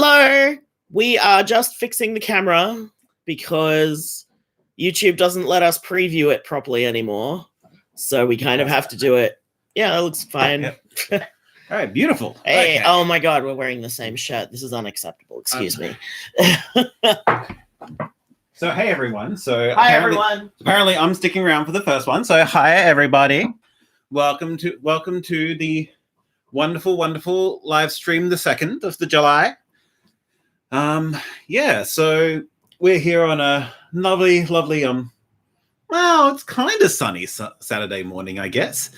Hello. We are just fixing the camera because YouTube doesn't let us preview it properly anymore. So we kind of have to do it. Yeah, it looks fine. Yep. All right, beautiful. Hey, okay. Oh my God, we're wearing the same shirt. This is unacceptable. Excuse me. So, hey, everyone. So, Hi, everyone. Apparently, I'm sticking around for the first one. So, hi, everybody. Welcome to the wonderful live stream, the 2nd of the July. Yeah, so we're here on a lovely, well, it's kind of sunny Saturday morning, I guess.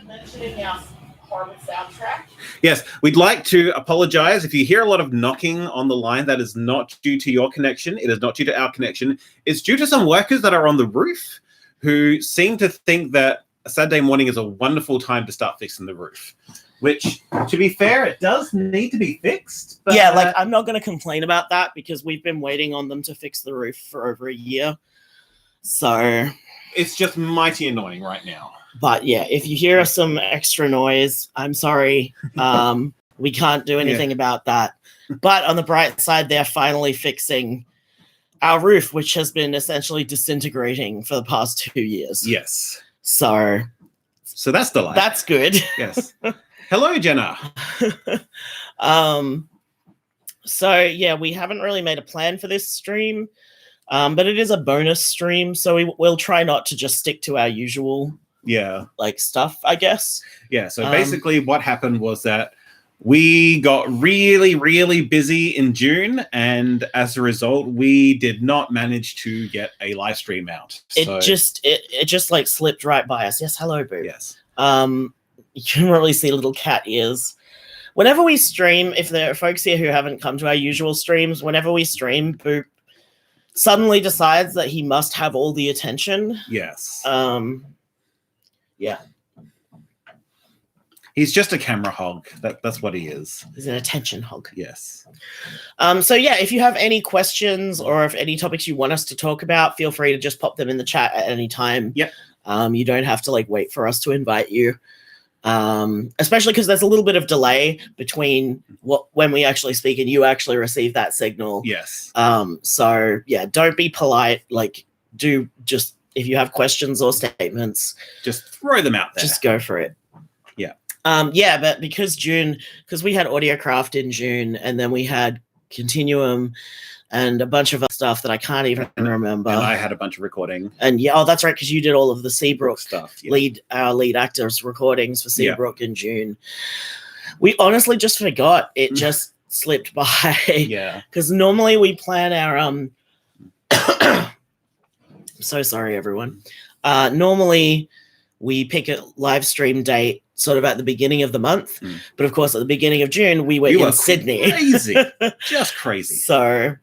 Mentioning our horrible soundtrack. Yes, we'd like to apologize if you hear a lot of knocking on the line. That is not due to your connection. It is not due to our connection. It's due to some workers that are on the roof who seem to think that a Saturday morning is a wonderful time to start fixing the roof. Which, to be fair, it does need to be fixed. But, yeah, like I'm not going to complain about that because we've been waiting on them to fix the roof for over a year. So it's just mighty annoying right now. But yeah, if you hear some extra noise, I'm sorry. We can't do anything about that. But on the bright side, they're finally fixing our roof, which has been essentially disintegrating for the past 2 years. Yes. So that's the light. That's good. Yes. Hello, Jenna. So yeah, we haven't really made a plan for this stream, but it is a bonus stream, so we'll try not to just stick to our usual stuff, I guess. Yeah, so basically what happened was that we got really busy in June, and as a result we did not manage to get a live stream out. It just like slipped right by us. Yes, hello, Boo. Yes. You can really see little cat ears. Whenever we stream, if there are folks here who haven't come to our usual streams, whenever we stream, Boop suddenly decides that he must have all the attention. Yes. Yeah. He's just a camera hog. That's what he is. He's an attention hog. Yes. So yeah, if you have any questions or if any topics you want us to talk about, feel free to just pop them in the chat at any time. Yep. You don't have to wait for us to invite you. Especially because there's a little bit of delay between when we actually speak and you actually receive that signal. Yes. So yeah, don't be polite. Do just, if you have questions or statements, just throw them out there. Just go for it. Yeah. Yeah, but because we had AudioCraft in June, and then we had Continuum and a bunch of other stuff that I can't even remember. And I had a bunch of recording. And that's right, because you did all of the Seabrook stuff. Yeah. Our lead actors recordings for Seabrook in June. We honestly just forgot. It just slipped by. Yeah. Because normally we plan our so sorry, everyone. Normally we pick a live stream date sort of at the beginning of the month. But of course, at the beginning of June, we were in Sydney. Crazy. Just crazy. So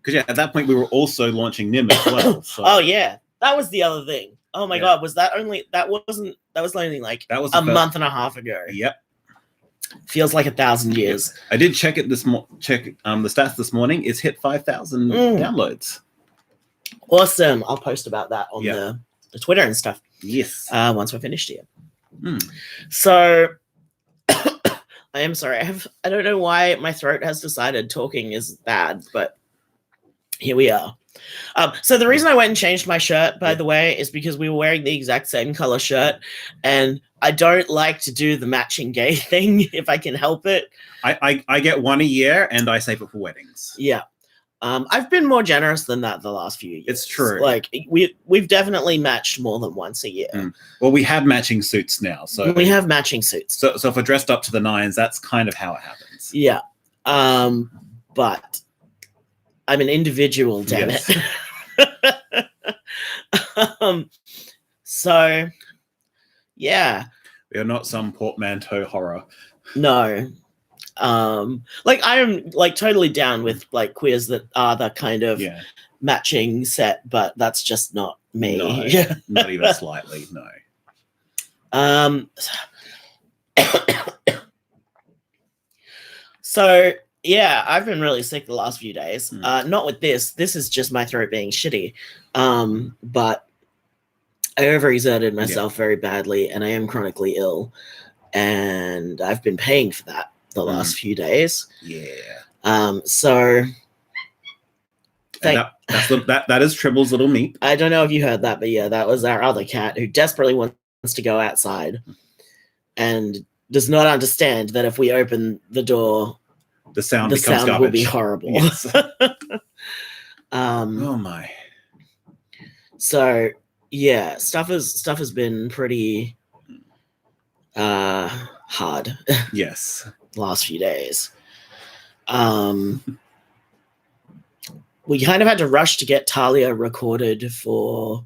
because at that point we were also launching NIM as well. So. Oh yeah, that was the other thing. Oh my God, was only a month and a half ago. Yep. Feels like 1,000 years. Yep. I did check it the stats this morning. It's hit 5,000 downloads. Awesome. I'll post about that on the Twitter and stuff. Yes. Once we're finished here. So I am sorry. I don't know why my throat has decided talking is bad, but here we are. So the reason I went and changed my shirt, by the way, is because we were wearing the exact same color shirt, and I don't like to do the matching gay thing if I can help it. I get one a year, and I save it for weddings. Yeah. I've been more generous than that the last few years. It's true. We've definitely matched more than once a year. Well, we have matching suits now, so we have matching suits. So if we're dressed up to the nines, that's kind of how it happens. Yeah. But I'm an individual, damn it. So yeah. We are not some portmanteau horror. No. I am totally down with queers that are the kind of matching set, but that's just not me. No, not even slightly, no. So yeah, I've been really sick the last few days. Not with this. This is just my throat being shitty. But I overexerted myself very badly, and I am chronically ill, and I've been paying for that. the last few days. Yeah. So that is Tribble's little meat. I don't know if you heard that, but yeah, that was our other cat who desperately wants to go outside and does not understand that if we open the door, the sound will be horrible. Yes. Oh my. So yeah, stuff has been pretty hard. Yes. Last few days. We kind of had to rush to get Talia recorded for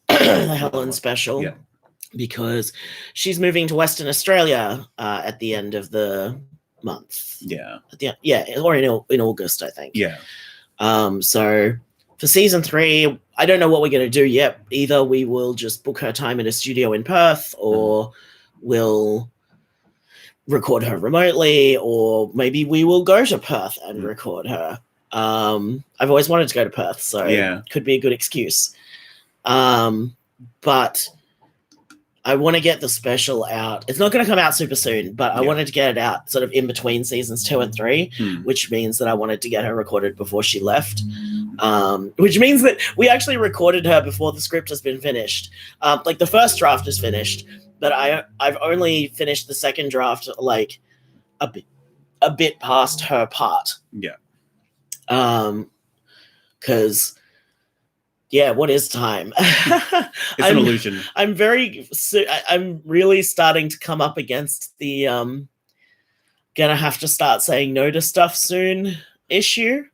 the Helen special because she's moving to Western Australia at the end of the month. Yeah. Or in August, I think. Yeah. So for season 3, I don't know what we're going to do yet. Either we will just book her time in a studio in Perth, or we'll record her remotely, or maybe we will go to Perth and record her. I've always wanted to go to Perth, so it could be a good excuse. But I want to get the special out. It's not going to come out super soon, but I wanted to get it out sort of in between seasons 2 and 3, which means that I wanted to get her recorded before she left. Which means that we actually recorded her before the script has been finished. Like the first draft is finished, but I've only finished the second draft like a bit past her part. Yeah. Because what is time? It's an illusion. I'm really starting to come up against the gonna have to start saying no to stuff soon issue.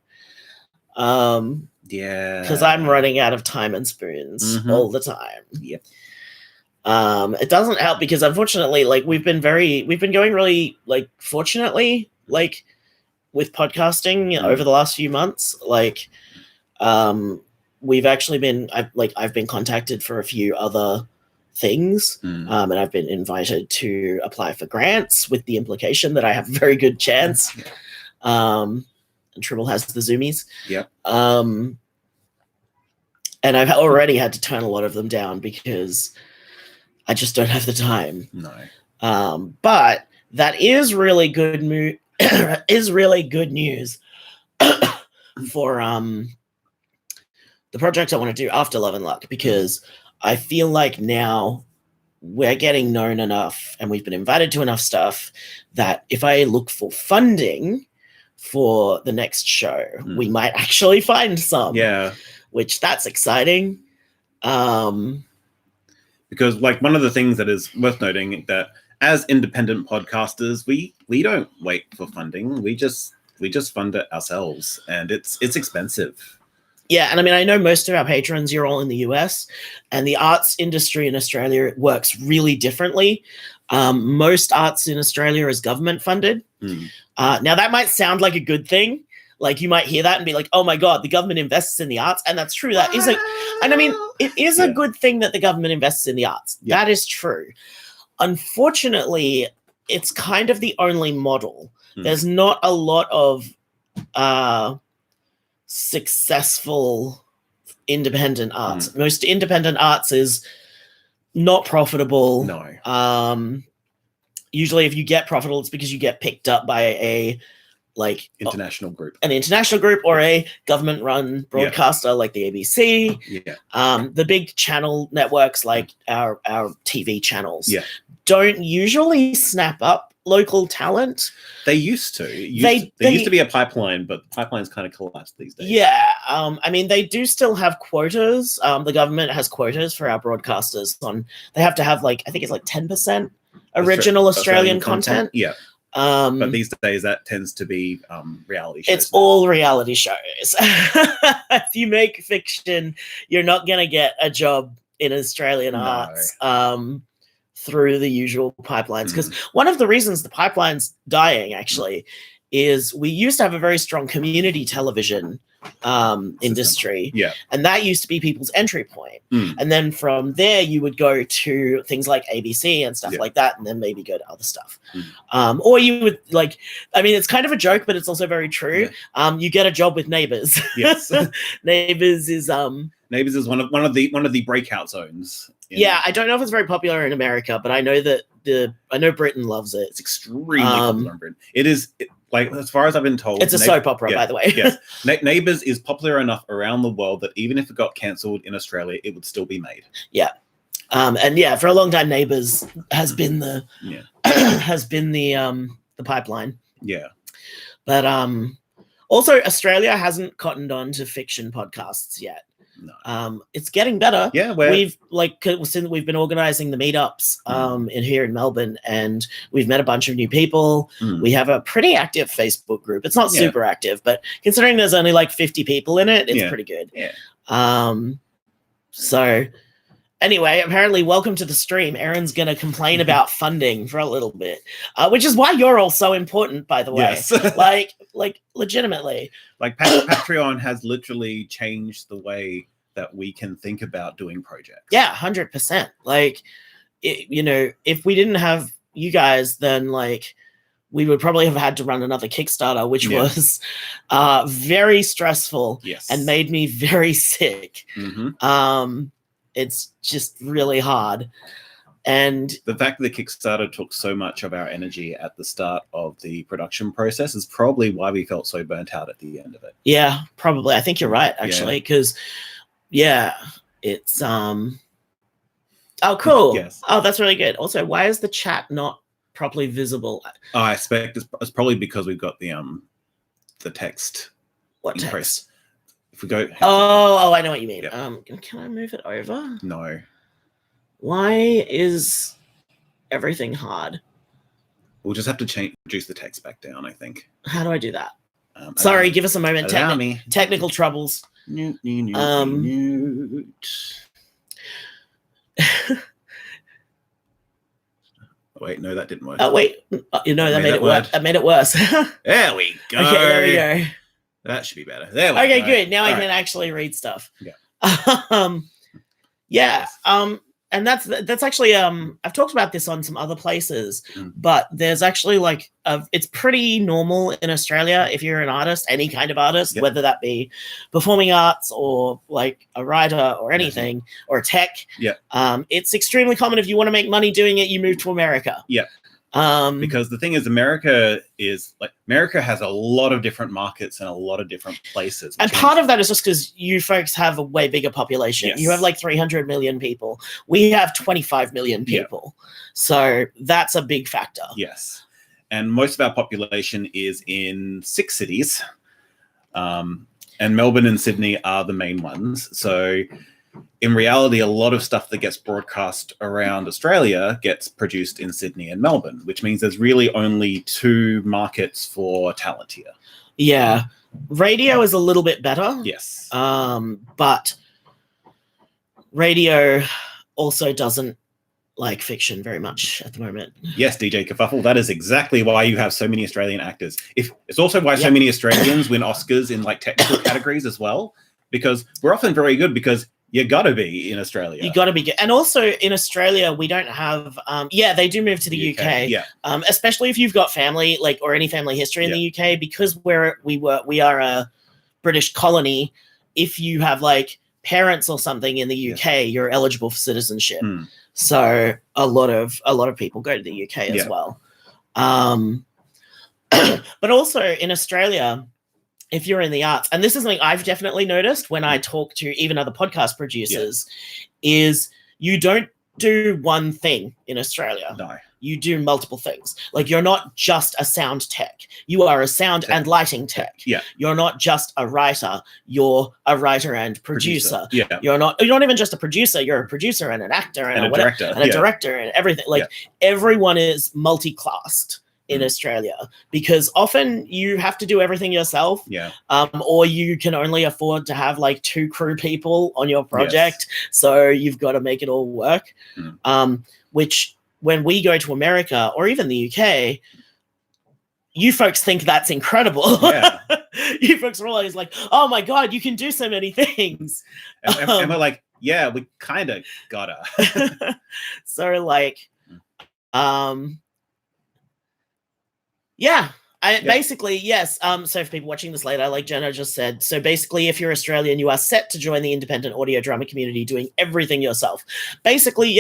Because I'm running out of time and spoons all the time. Yep. It doesn't help because unfortunately, like we've been going really like fortunately like with podcasting over the last few months. Like, we've actually been I've been contacted for a few other things, and I've been invited to apply for grants with the implication that I have a very good chance. And Tribble has the zoomies. Yeah. And I've already had to turn a lot of them down because I just don't have the time. No. But that is really good news for the project I want to do after Love and Luck, because I feel like now we're getting known enough and we've been invited to enough stuff that if I look for funding for the next show, we might actually find some. Yeah. Which that's exciting. Because like one of the things that is worth noting that as independent podcasters, we don't wait for funding. We just fund it ourselves, and it's expensive. Yeah, and I mean, I know most of our patrons, you're all in the US, and the arts industry in Australia works really differently. Most arts in Australia is government funded. Now, that might sound like a good thing. Like, you might hear that and be like, oh my God, the government invests in the arts. And that's true. That is and I mean, it is a good thing that the government invests in the arts. Yeah. That is true. Unfortunately, it's kind of the only model. There's not a lot of successful independent arts. Most independent arts is not profitable. No. Usually if you get profitable, it's because you get picked up by an international group or a government run broadcaster like the ABC. The big channel networks like our TV channels don't usually snap up local talent. They used to. There used to be a pipeline, but the pipeline's kind of collapsed these days. Yeah. I mean, they do still have quotas. The government has quotas for our broadcasters they have to have I think it's 10% original Australian content. Yeah. But these days that tends to be reality shows. It's all reality shows. If you make fiction, you're not going to get a job in Australian arts through the usual pipelines. Because one of the reasons the pipeline's dying, actually, is we used to have a very strong community television industry. Yeah. And that used to be people's entry point. And then from there, you would go to things like ABC and stuff like that, and then maybe go to other stuff. Or you would it's kind of a joke, but it's also very true. Yeah. You get a job with Neighbours. Yes. Neighbours is one of the breakout zones. Yeah, I don't know if it's very popular in America, but I know that I know Britain loves it. It's extremely popular in Britain. It is like, as far as I've been told, it's a soap opera, by the way. Yes, Neighbours is popular enough around the world that even if it got cancelled in Australia, it would still be made. Yeah. And yeah, for a long time, Neighbours has been the the pipeline. Yeah. But also Australia hasn't cottoned on to fiction podcasts yet. No. It's getting better. Yeah, we've been organizing the meetups here in Melbourne, and we've met a bunch of new people. We have a pretty active Facebook group. It's not super active, but considering there's only like 50 people in it, it's pretty good. Yeah. So anyway, apparently, welcome to the stream. Aaron's going to complain about funding for a little bit, which is why you're all so important, by the way. Yes. like legitimately. Like Patreon has literally changed the way that we can think about doing projects. Yeah, 100%. Like, if we didn't have you guys, then like we would probably have had to run another Kickstarter, which was very stressful and made me very sick. It's just really hard. And the fact that the Kickstarter took so much of our energy at the start of the production process is probably why we felt so burnt out at the end of it. Yeah, probably. I think you're right, actually, because it's oh, cool. Yes. Oh, that's really good. Also, why is the chat not properly visible? I expect it's probably because we've got the text. What increase. text? If we go. Oh, I know what you mean. Yeah. Can I move it over? No. Why is everything hard? We'll just have to reduce the text back down, I think. How do I do that? Sorry, give us a moment. Allow me. Technical troubles. Wait, no, that didn't work. Oh, wait. That made it worse. That made it worse. There we go. Okay, there we go. That should be better. There we go. Okay, good. Now I can actually read stuff. Yeah. And that's actually I've talked about this on some other places, but there's actually like it's pretty normal in Australia if you're an artist, any kind of artist, whether that be performing arts or like a writer or anything or a tech. It's extremely common if you want to make money doing it, you move to America. Because the thing is, America has a lot of different markets and a lot of different places. And part of that is just because you folks have a way bigger population. Yes. You have like 300 million people. We have 25 million people. So that's a big factor. Yes. And most of our population is in 6 cities. And Melbourne and Sydney are the main ones. So in reality, a lot of stuff that gets broadcast around Australia gets produced in Sydney and Melbourne, which means there's really only 2 markets for talent here. Yeah. Radio is a little bit better. Yes. But radio also doesn't like fiction very much at the moment. Yes, DJ Kerfuffle, that is exactly why you have so many Australian actors. It's also why so many Australians win Oscars in like technical categories as well, because we're often very good because you gotta be in Australia. You gotta be good. And also in Australia, we don't have they do move to the UK. Yeah. Especially if you've got family, like, or any family history in the UK, because we are a British colony. If you have like parents or something in the UK, you're eligible for citizenship. So a lot of people go to the UK as well. But also in Australia, if you're in the arts, and this is something I've definitely noticed when I talk to even other podcast producers, is you don't do one thing in Australia. No. You do multiple things. Like, you're not just a sound tech. You are a sound and lighting tech. Yeah. You're not just a writer. You're a writer and producer. Yeah. You're not even just a producer. You're a producer and an actor and a director. And a director and everything. Like, everyone is multi-classed in Australia, because often you have to do everything yourself, or you can only afford to have like 2 crew people on your project, so you've got to make it all work. Which, when we go to America or even the UK, you folks think that's incredible. You folks are always like, oh my god, you can do so many things, and we're like, yeah, we kind of gotta. So like basically, yes. So for people watching this later, like Jenna just said, so basically, if you're Australian, you are set to join the independent audio drama community, doing everything yourself. Basically,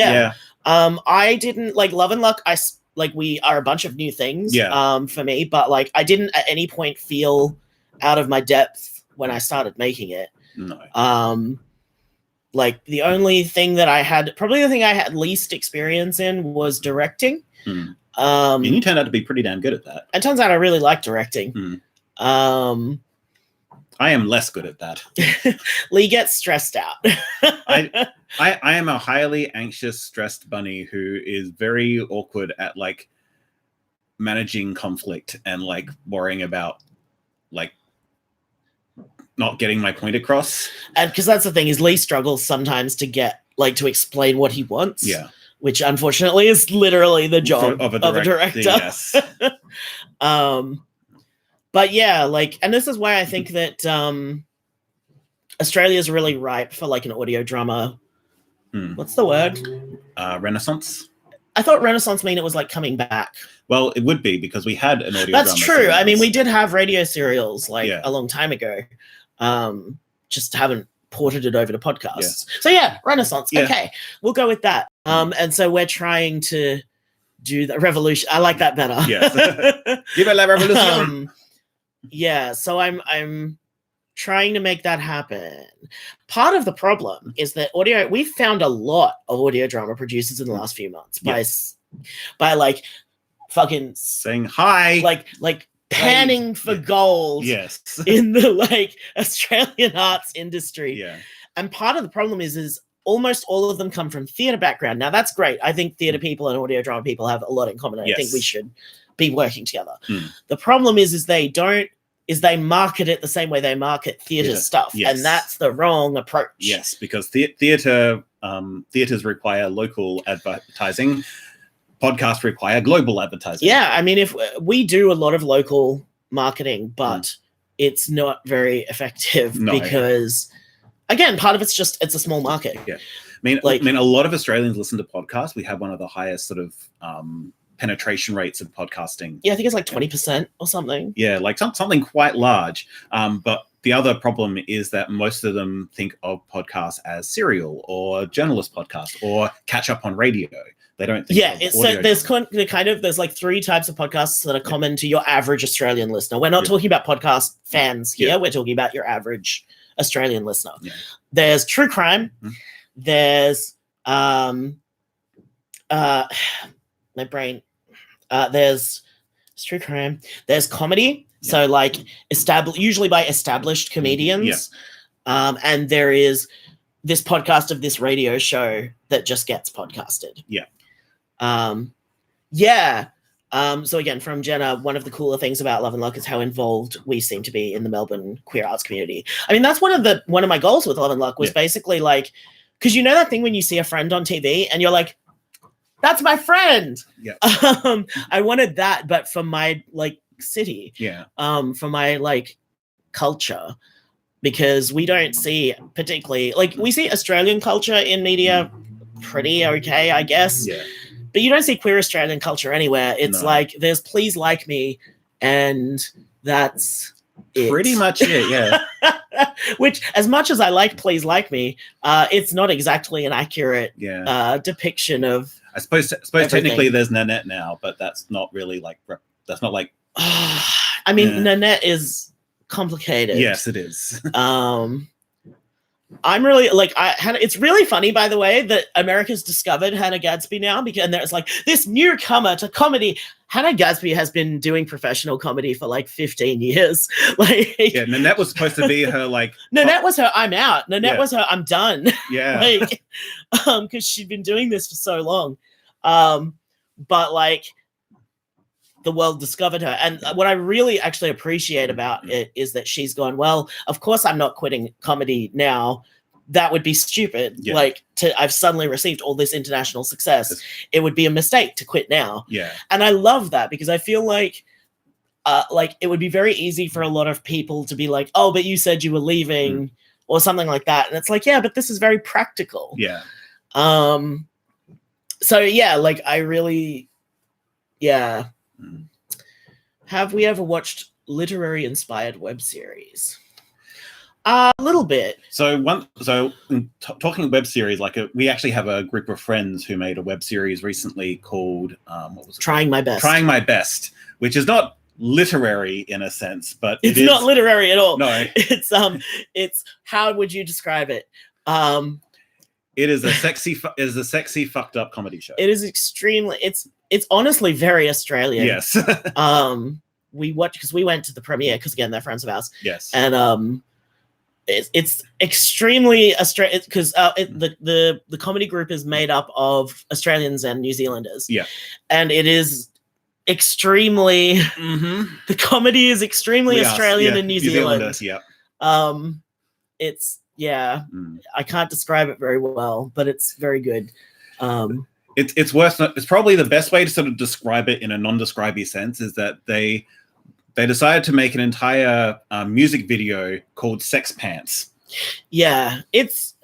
I didn't like Love and Luck. We are a bunch of new things. Yeah. For me, but like I didn't at any point feel out of my depth when I started making it. No. Like the only thing that I had, probably the thing I had least experience in was directing. And you turned out to be pretty damn good at that. It turns out I really like directing. I am less good at that. Lee gets stressed out. I am a highly anxious, stressed bunny who is very awkward at like managing conflict and like worrying about like not getting my point across. And because that's the thing, is Lee struggles sometimes to get like to explain what he wants. Yeah. Which unfortunately is literally the job of a director. Yes. But yeah, like, and this is why I think that Australia is really ripe for like an audio drama. What's the word? Renaissance. I thought Renaissance mean it was like coming back. Well, it would be because we had an audio. That's drama true. series. I mean, we did have radio serials like a long time ago. Just haven't ported it over to podcasts. So yeah, Renaissance. Yeah. Okay, we'll go with that. And so we're trying to do the revolution. I like that better. Yes. Give it la revolution. Yeah, so I'm trying to make that happen. Part of the problem is that we've found a lot of audio drama producers in the last few months by like fucking saying hi, like panning for gold in the like Australian arts industry. Yeah. And part of the problem is almost all of them come from theater background. Now that's great. I think theater people and audio drama people have a lot in common. I think we should be working together. The problem is they market it the same way they market theater stuff. And that's the wrong approach. Yes, because theaters require local advertising. Podcasts require global advertising. Yeah, I mean, if we do a lot of local marketing, but it's not very effective because, again, part of it's a small market. Yeah, I mean, a lot of Australians listen to podcasts. We have one of the highest sort of penetration rates of podcasting. Yeah, I think it's like 20% or something. Yeah, like something quite large. But the other problem is that most of them think of podcasts as serial or journalist podcasts or catch up on radio. They don't think there's like three types of podcasts that are common to your average Australian listener. We're not talking about podcast fans here. We're talking about your average Australian listener. There's true crime. There's my brain. There's true crime. There's comedy. So like usually by established comedians. And there is this podcast of this radio show that just gets podcasted. So again, from Jenna, one of the cooler things about Love and Luck is how involved we seem to be in the Melbourne queer arts community. I mean, that's one of my goals with Love and Luck was basically like, because you know that thing when you see a friend on TV and you're like, that's my friend. I wanted that, but for my like city. For my like culture, because we don't see particularly like we see Australian culture in media pretty okay, I guess. But you don't see queer Australian culture anywhere. It's like there's Please Like Me, and that's pretty much it. Which, as much as I like Please Like Me, it's not exactly an accurate depiction of. I suppose technically there's Nanette now, but that's not really like that's not like. I mean, Nanette is complicated. Yes, it is. I'm really like it's really funny, by the way, that America's discovered Hannah Gadsby now, because and there's like this newcomer to comedy. Hannah Gadsby has been doing professional comedy for like 15 years. Like Nanette was supposed to be her like Nanette was her I'm out. Nanette was her I'm done. Like because she'd been doing this for so long. But like the world discovered her. And what I really actually appreciate about it is that she's gone, well, of course I'm not quitting comedy now. That would be stupid. Like I've suddenly received all this international success. It would be a mistake to quit now. And I love that because I feel like it would be very easy for a lot of people to be like, oh, but you said you were leaving or something like that. And it's like, yeah, but this is very practical. So yeah, like I really, Have we ever watched literary inspired web series? A little bit. Talking web series, like we actually have a group of friends who made a web series recently called what was it? Trying My Best. Trying My Best, which is not literary in a sense, but it's not literary at all. No, it's how would you describe it? It is a sexy fucked up comedy show. It is extremely. It's honestly very Australian. Yes. We watched because we went to the premiere because again they're friends of ours. Yes. And it's extremely Australian because the comedy group is made up of Australians and New Zealanders. Yeah. And it is extremely the comedy is extremely Australian and New Zealand. Yeah. It's I can't describe it very well, but it's very good. It's worse. It's probably the best way to sort of describe it in a non-describey sense is that they decided to make an entire music video called Sex Pants. Yeah, it's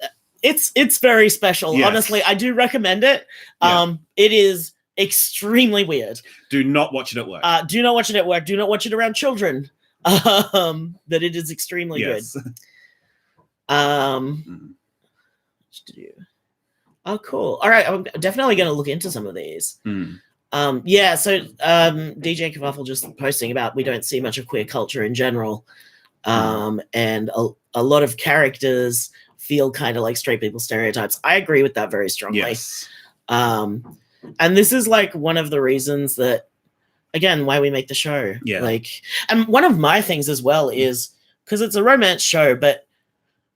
very special. Yes. Honestly, I do recommend it. It is extremely weird. Do not watch it at work. Do not watch it at work. Do not watch it around children. But it is extremely good. Oh, cool. All right, I'm definitely going to look into some of these. So DJ Kavaffle just posting about we don't see much of queer culture in general, and a lot of characters feel kind of like straight people stereotypes. I agree with that very strongly. Yes. And this is like one of the reasons that, again, why we make the show. Yeah. Like, and one of my things as well is because it's a romance show, but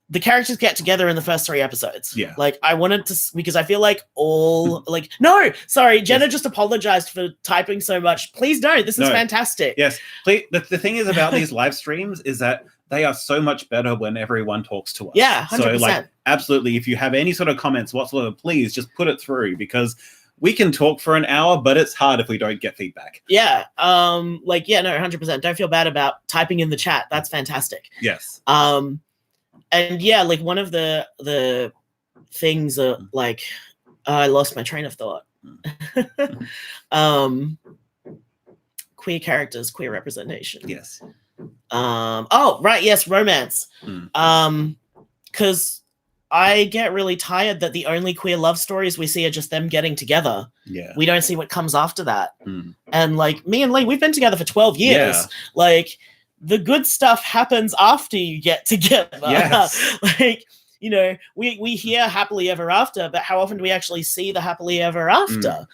the characters get together in the first 3 episodes. Yeah. Like I wanted to, because I feel like Jenna just apologized for typing so much. Please don't. This is fantastic. Yes. Please, the thing is about these live streams is that they are so much better when everyone talks to us. Yeah, 100%. So like, absolutely. If you have any sort of comments whatsoever, please just put it through because we can talk for an hour, but it's hard if we don't get feedback. Yeah. 100%. Don't feel bad about typing in the chat. That's fantastic. Yes. And yeah, like one of the things like I lost my train of thought. Queer characters, queer representation. Yes. Yes, romance. Because I get really tired that the only queer love stories we see are just them getting together. Yeah. We don't see what comes after that. And like me and Lee, we've been together for 12 years. Yeah. Like the good stuff happens after you get together. Yes. Like, you know, we hear happily ever after, but how often do we actually see the happily ever after?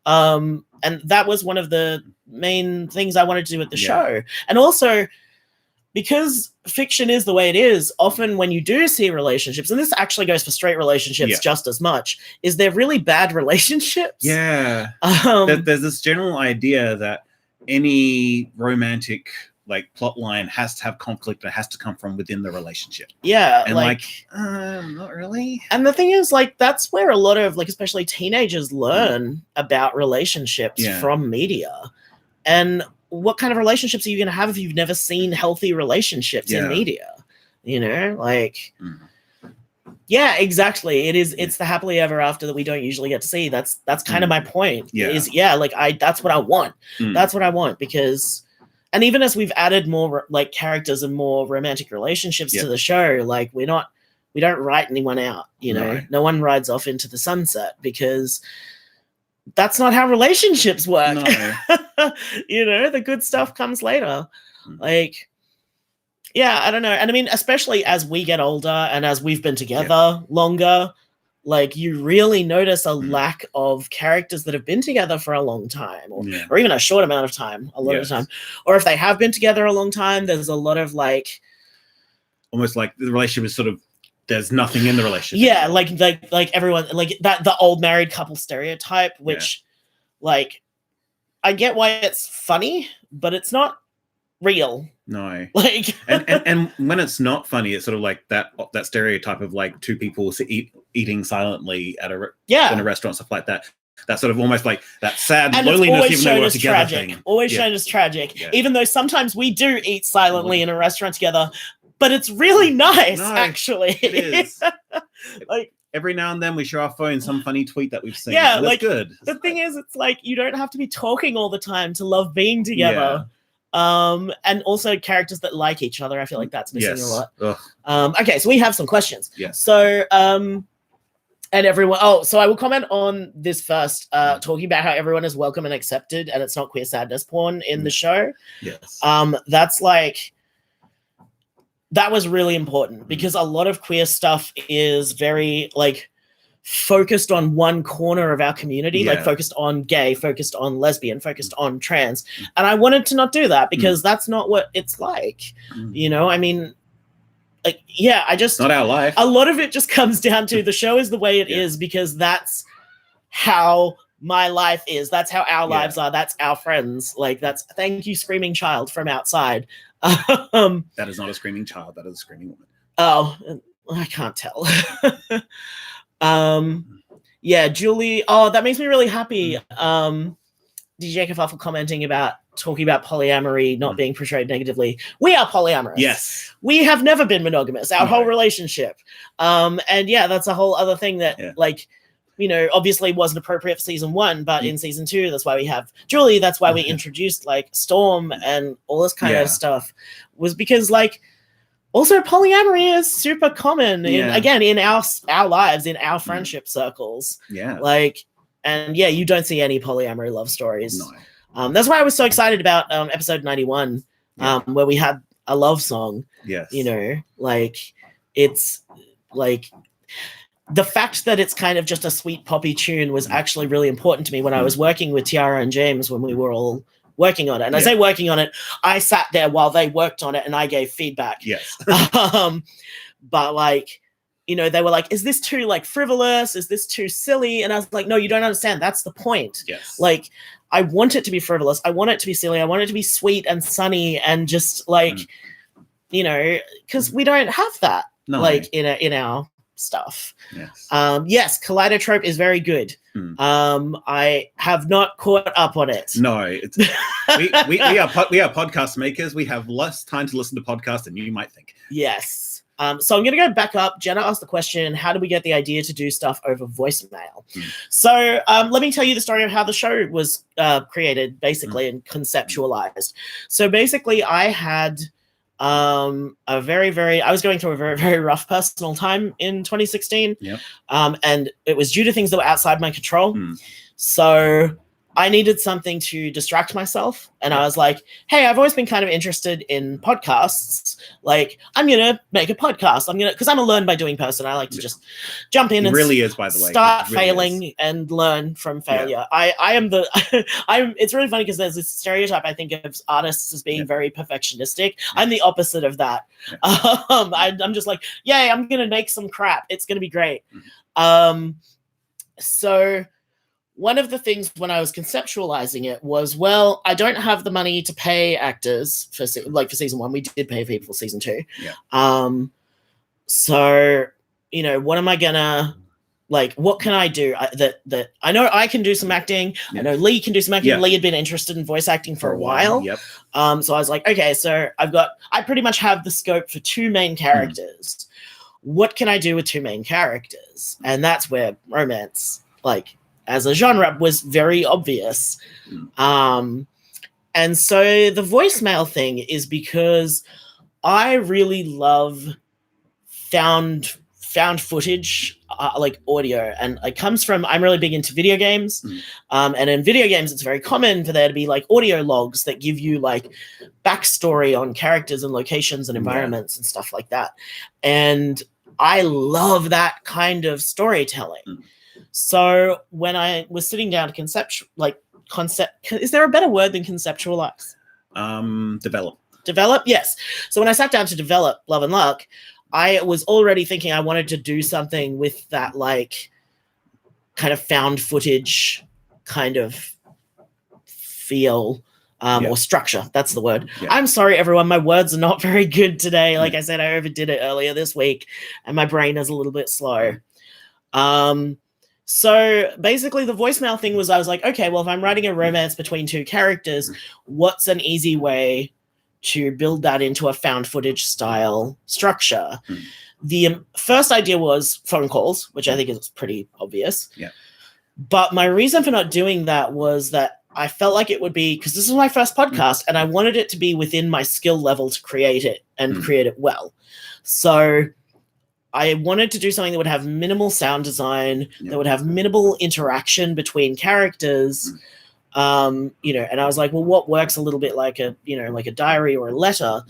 And that was one of the main things I wanted to do with the show. And also, because fiction is the way it is, often when you do see relationships, and this actually goes for straight relationships just as much, is they're really bad relationships. Yeah. There's this general idea that any romantic like plot line has to have conflict that has to come from within the relationship. Yeah. And not really. And the thing is, like, that's where a lot of, like, especially teenagers learn about relationships from media. And what kind of relationships are you going to have if you've never seen healthy relationships in media? You know, like, yeah, exactly. It's the happily ever after that we don't usually get to see. That's kind of my point. That's what I want. That's what I want because, and even as we've added more like characters and more romantic relationships to the show, like we don't write anyone out, you know, no one rides off into the sunset because that's not how relationships work. No. You know, the good stuff comes later. Like, yeah, I don't know. And I mean, especially as we get older and as we've been together longer, like you really notice a lack of characters that have been together for a long time or even a short amount of time, a lot of time. Or if they have been together a long time, there's a lot of like, almost like the relationship is sort of, there's nothing in the relationship. Yeah, like everyone, like that, the old married couple stereotype, which like, I get why it's funny, but it's not real. No. Like, and when it's not funny, it's sort of like that stereotype of like two people eating silently at in a restaurant, stuff like that. That's sort of almost like that sad and loneliness, even though we're together thing. Always shown as tragic. Yeah. Even though sometimes we do eat silently in a restaurant together, but it's really nice, actually. It is. Like, every now and then we show our phone some funny tweet that we've seen. Yeah, like good. The thing is, it's like you don't have to be talking all the time to love being together. And also characters that like each other. I feel like that's missing a lot. Ugh. Okay, so we have some questions. Yes. So, and everyone, so I will comment on this first, talking about how everyone is welcome and accepted, and it's not queer sadness porn in the show. Yes. That's like, that was really important because a lot of queer stuff is very like focused on one corner of our community, like focused on gay, focused on lesbian, focused on trans. And I wanted to not do that because that's not what it's like. You know, I mean, like, yeah, I just, not our life. A lot of it just comes down to the show is the way it is because that's how my life is. That's how our lives are. That's our friends. Like, that's, thank you, screaming child from outside. That is not a screaming child. That is a screaming woman. Oh, I can't tell. Yeah, Julie. Oh, that makes me really happy. DJ Kafafel commenting about talking about polyamory not being portrayed negatively. We are polyamorous. Yes. We have never been monogamous, our whole relationship. And yeah, that's a whole other thing that like, you know, obviously wasn't appropriate for season 1, but in season 2, that's why we have Julie. That's why we introduced like Storm and all this kind of stuff, was because like, also polyamory is super common in our lives, in our friendship circles. Yeah. Like, and yeah, you don't see any polyamory love stories. No. That's why I was so excited about episode 91, where we had a love song. Yes. You know, like, it's like the fact that it's kind of just a sweet poppy tune was actually really important to me when I was working with Tiara and James when we were all working on it. And I say working on it, I sat there while they worked on it and I gave feedback. Yes. But like, you know, they were like, is this too like frivolous? Is this too silly? And I was like, no, you don't understand. That's the point. Yes. Like, I want it to be frivolous. I want it to be silly. I want it to be sweet and sunny and just like, you know, because we don't have that like in our stuff. Yes. Yes, Kaleidotrope is very good. I have not caught up on it. No, it's, we are podcast makers. We have less time to listen to podcasts than you might think. Yes. So I'm going to go back up. Jenna asked the question, how do we get the idea to do stuff over voicemail? So let me tell you the story of how the show was created, basically, and conceptualized. So basically, I had I was going through a very, very rough personal time in 2016. And it was due to things that were outside my control. So I needed something to distract myself. And I was like, hey, I've always been kind of interested in podcasts. Like, I'm going to make a podcast. Because I'm a learn by doing person. I like to just jump in and really is, by the way. Start really failing is. And learn from failure. I am the, it's really funny because there's this stereotype I think of artists as being very perfectionistic. I'm the opposite of that. I'm just like, yay, I'm going to make some crap. It's going to be great. So one of the things when I was conceptualizing it was, well, I don't have the money to pay actors for season 1. We did pay people for season 2. So, you know, what am I gonna, like, what can I do that I know I can do some acting. I know Lee can do some acting. Lee had been interested in voice acting for a while. So I was like, okay, so I pretty much have the scope for 2 main characters. What can I do with 2 main characters? And that's where romance, like, as a genre was very obvious. And so the voicemail thing is because I really love found footage, like audio, and it comes from, I'm really big into video games. And in video games, it's very common for there to be like audio logs that give you like backstory on characters and locations and environments and stuff like that. And I love that kind of storytelling. So when I was sitting down to is there a better word than conceptualize? Develop, yes. So when I sat down to develop Love and Luck, I was already thinking I wanted to do something with that, like, kind of found footage kind of feel or structure. That's the word. I'm sorry, everyone. My words are not very good today. Like I said, I overdid it earlier this week, and my brain is a little bit slow. So basically the voicemail thing was, I was like, okay, well, if I'm writing a romance between 2 characters, what's an easy way to build that into a found footage style structure? The first idea was phone calls, which I think is pretty obvious. But my reason for not doing that was that I felt like it would be, because this is my first podcast, and I wanted it to be within my skill level to create it and create it well. So I wanted to do something that would have minimal sound design, that would have minimal interaction between characters. You know, and I was like, well, what works a little bit like a, you know, like a diary or a letter,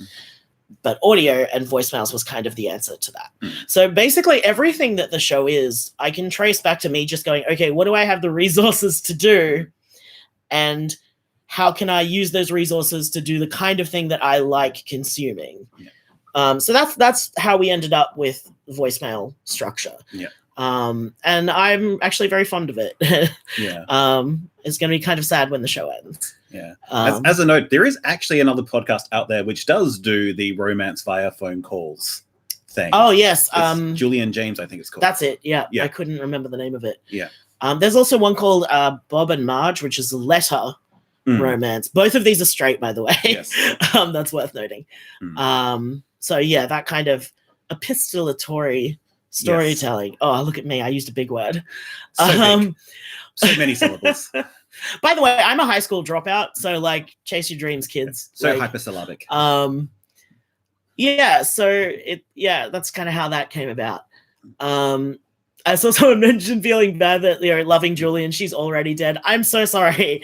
but audio, and voicemails was kind of the answer to that. So basically everything that the show is, I can trace back to me just going, okay, what do I have the resources to do? And how can I use those resources to do the kind of thing that I like consuming? So that's how we ended up with voicemail structure. And I'm actually very fond of it. It's going to be kind of sad when the show ends. As a note, there is actually another podcast out there which does do the romance via phone calls thing. Oh, yes. Julie and James, I think it's called. That's it. Yeah. I couldn't remember the name of it. Yeah. There's also one called Bob and Marge, which is a letter romance. Both of these are straight, by the way. Yes. That's worth noting. So yeah, that kind of epistolatory storytelling. Oh, look at me. I used a big word. So many syllables. By the way, I'm a high school dropout, so like chase your dreams, kids. So like, hypersyllabic. Yeah, so that's kind of how that came about. I saw someone mention feeling bad that, you know, loving Julie and she's already dead. I'm so sorry.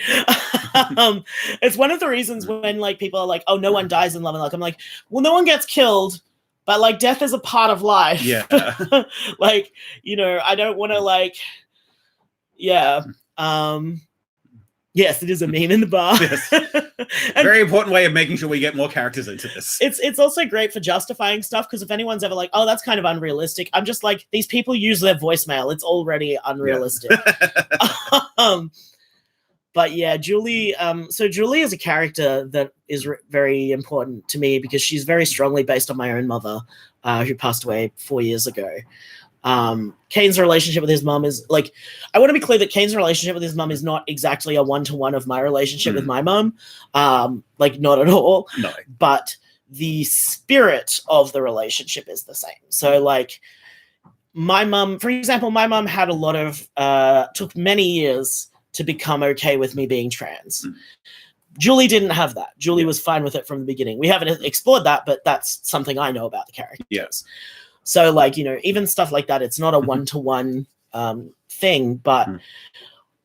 It's one of the reasons when like people are like, oh, no one dies in Love and Luck. I'm like, well, no one gets killed, but like death is a part of life. Like, you know, I don't want to like, yes, it is a meme in the bar. Yes. Very important way of making sure we get more characters into this. It's also great for justifying stuff, because if anyone's ever like, oh, that's kind of unrealistic, I'm just like, these people use their voicemail. It's already unrealistic. But yeah, Julie, so Julie is a character that is very important to me because she's very strongly based on my own mother, who passed away 4 years ago. Kane's relationship with his mum is like, I want to be clear that Kane's relationship with his mum is not exactly a one-to-one of my relationship with my mum. Like not at all. No. But the spirit of the relationship is the same. So like my mum, for example, my mum had a lot of, took many years to become okay with me being trans. Julie didn't have that. Julie was fine with it from the beginning. We haven't explored that, but that's something I know about the characters. So, like, you know, even stuff like that, it's not a one-to-one thing. But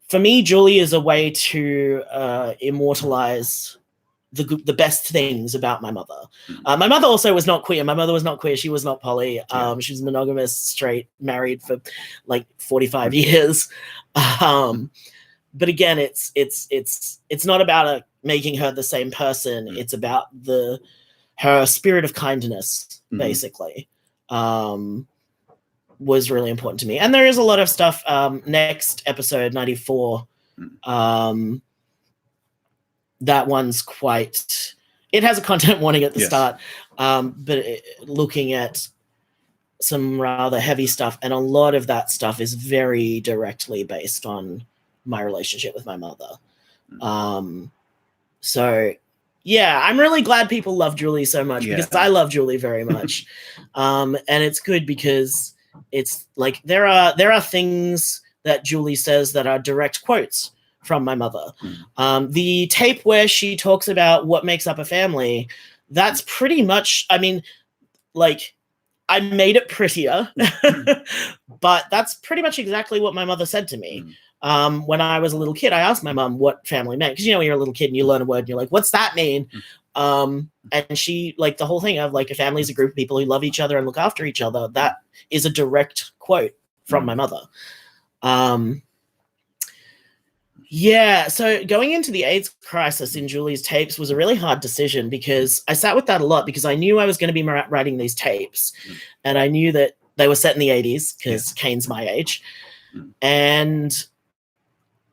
for me, Julie is a way to immortalize the best things about my mother. My mother also was not queer. My mother was not queer. She was not poly. She was monogamous, straight, married for like 45 years. But again, it's not about making her the same person. It's about her spirit of kindness, basically. Was really important to me. And there is a lot of stuff, next episode 94, that one's quite, it has a content warning at the start, but looking at some rather heavy stuff, and a lot of that stuff is very directly based on my relationship with my mother. So yeah, I'm really glad people love Julie so much, because I love Julie very much. And it's good because it's like there are things that Julie says that are direct quotes from my mother. The tape where she talks about what makes up a family, that's pretty much, I mean, like, I made it prettier, but that's pretty much exactly what my mother said to me. When I was a little kid, I asked my mom what family meant, because, you know, when you're a little kid and you learn a word and you're like, what's that mean? And she, like, the whole thing of like a family is a group of people who love each other and look after each other. That is a direct quote from my mother. Yeah, so going into the AIDS crisis in Julie's tapes was a really hard decision, because I sat with that a lot, because I knew I was going to be writing these tapes, and I knew that they were set in the 80s because Kane's my age. And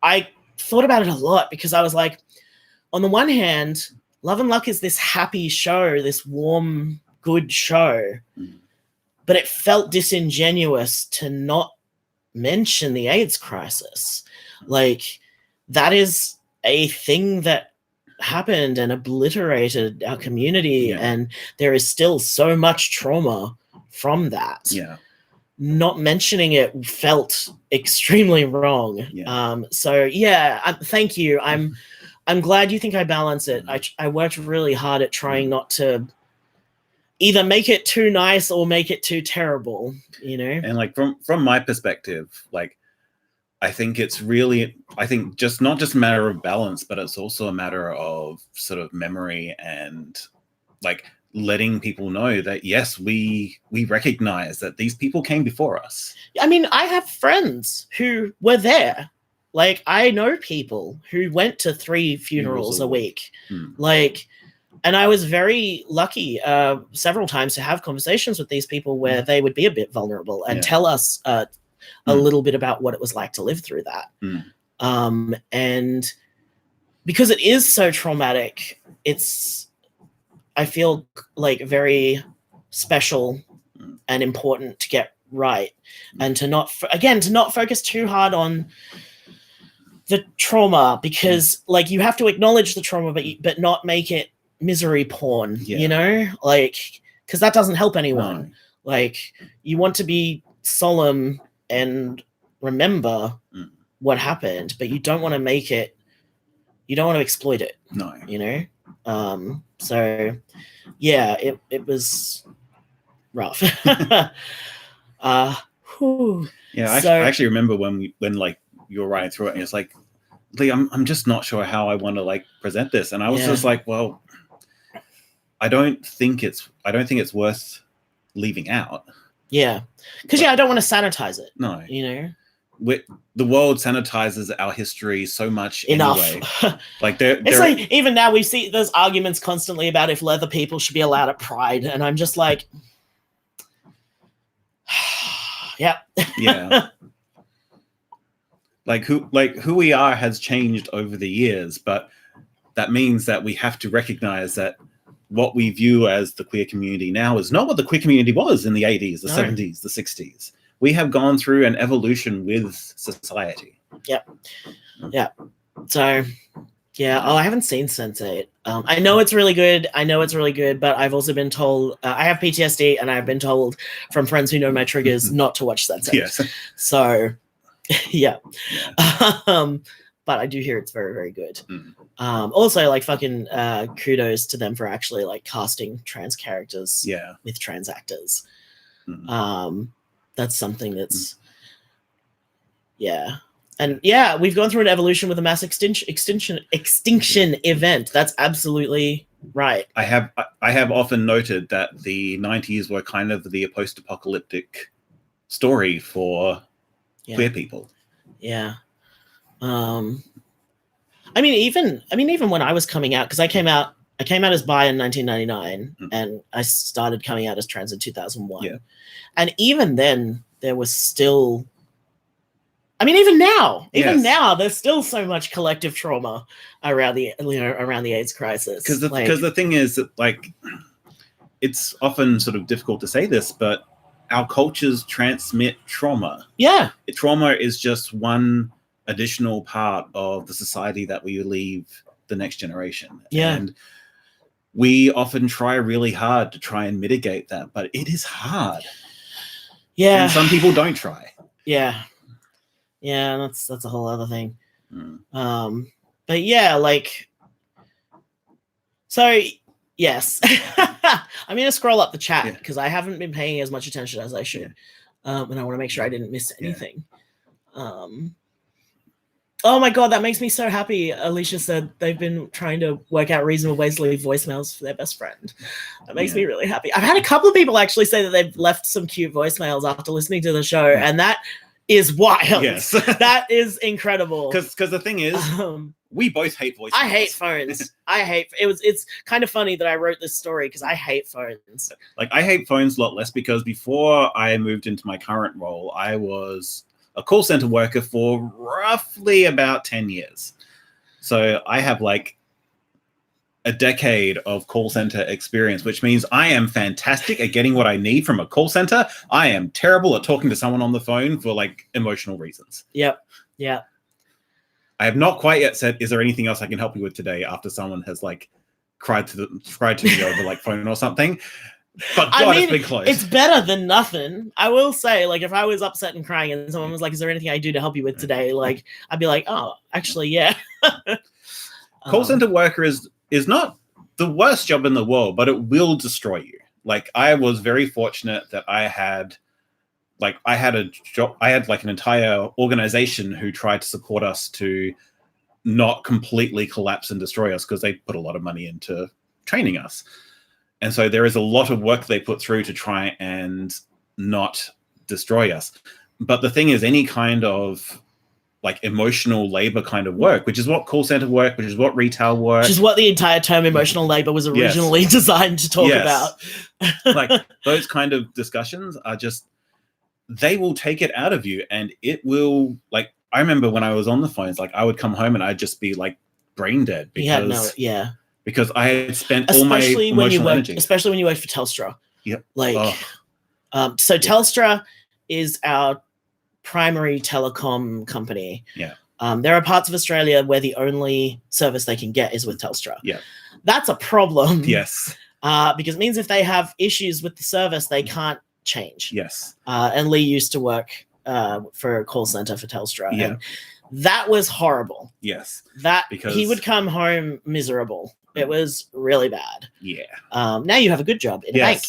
I thought about it a lot, because I was like, on the one hand, Love and Luck is this happy show, this warm, good show, but it felt disingenuous to not mention the AIDS crisis. Like, that is a thing that happened and obliterated our community, and there is still so much trauma from that. not mentioning it felt extremely wrong. Yeah. So yeah, thank you. I'm glad you think I balance it. I worked really hard at trying not to either make it too nice or make it too terrible, you know? And like from my perspective, like I think just not just a matter of balance, but it's also a matter of sort of memory and like letting people know that yes, we recognize that these people came before us. I mean, I have friends who were there. Like, I know people who went to 3 funerals a week. Like, and I was very lucky several times to have conversations with these people where they would be a bit vulnerable and tell us a little bit about what it was like to live through that. And because it is so traumatic, I feel like very special and important to get right, and to not focus too hard on the trauma, because like you have to acknowledge the trauma, but not make it misery porn, you know, like, because that doesn't help anyone. No. Like, you want to be solemn and remember what happened, but you don't want to exploit it. No. You know? So yeah, it was rough. Yeah, I actually remember when like you were writing through it, and it's like, Lee, I'm just not sure how I want to like present this, and I was just like, well, I don't think it's worth leaving out. Yeah, because I don't want to sanitize it. No, you know, the world sanitizes our history so much enough. Anyway. Like it's like even now we see there's arguments constantly about if leather people should be allowed at Pride, and I'm just like, yeah. Like who we are has changed over the years, but that means that we have to recognize that what we view as the queer community now is not what the queer community was in the 80s, the 70s, the 60s. We have gone through an evolution with society. Yep. Yeah. So, yeah. Oh, I haven't seen Sense8. I know it's really good. But I've also been told I have PTSD, and I've been told from friends who know my triggers not to watch Sense8. Yes. So, yeah. But I do hear it's very, very good. Also, like, fucking kudos to them for actually like casting trans characters with trans actors. That's something that's and we've gone through an evolution with a mass extinction event. That's absolutely right. I have often noted that the 90s were kind of the post-apocalyptic story for queer people. Yeah. I mean, even when I was coming out, because I came out as bi in 1999, and I started coming out as trans in 2001. Yeah. And even then, there was still, I mean, even now, there's still so much collective trauma around the AIDS crisis. Because the thing is that, like, it's often sort of difficult to say this, but our cultures transmit trauma. Yeah. Trauma is just one additional part of the society that we leave the next generation. Yeah. And we often try really hard to try and mitigate that, but it is hard. Yeah. And some people don't try. Yeah. Yeah, that's a whole other thing. But yeah, like, so yes. I'm gonna scroll up the chat because I haven't been paying as much attention as I should. And I want to make sure I didn't miss anything. Oh my god, that makes me so happy. Alicia said they've been trying to work out reasonable ways to leave voicemails for their best friend. That makes me really happy. I've had a couple of people actually say that they've left some cute voicemails after listening to the show, and that is wild. Yes. That is incredible. Because the thing is, we both hate voicemails. I hate phones. It's kind of funny that I wrote this story because I hate phones. Like, I hate phones a lot less because before I moved into my current role, I was a call center worker for roughly about 10 years. So I have like a decade of call center experience, which means I am fantastic at getting what I need from a call center. I am terrible at talking to someone on the phone for like emotional reasons. Yep. Yeah. I have not quite yet said, is there anything else I can help you with today, after someone has like cried to me over like phone or something. But God, it's been close. It's better than nothing. I will say, like, if I was upset and crying and someone was like, is there anything I can do to help you with today? Like, I'd be like, oh, actually, yeah. Call center worker is not the worst job in the world, but it will destroy you. Like, I was very fortunate that I had a job. I had like an entire organization who tried to support us to not completely collapse and destroy us, because they put a lot of money into training us. And so there is a lot of work they put through to try and not destroy us. But the thing is, any kind of like emotional labor kind of work, which is what call center work, which is what retail work, which is what the entire term emotional labor was originally designed to talk about. Like, those kind of discussions are just, they will take it out of you, and it will, like, I remember when I was on the phones, like, I would come home and I'd just be like brain dead because because I had spent all my emotional energy. Especially when you work for Telstra. Yep. Like, so Telstra is our primary telecom company. Yeah. There are parts of Australia where the only service they can get is with Telstra. Yeah. That's a problem. Yes. Because it means if they have issues with the service, they can't change. Yes. And Lee used to work for a call center for Telstra. Yeah. And that was horrible. Yes. Because he would come home miserable. It was really bad. Yeah. Now you have a good job in a bank.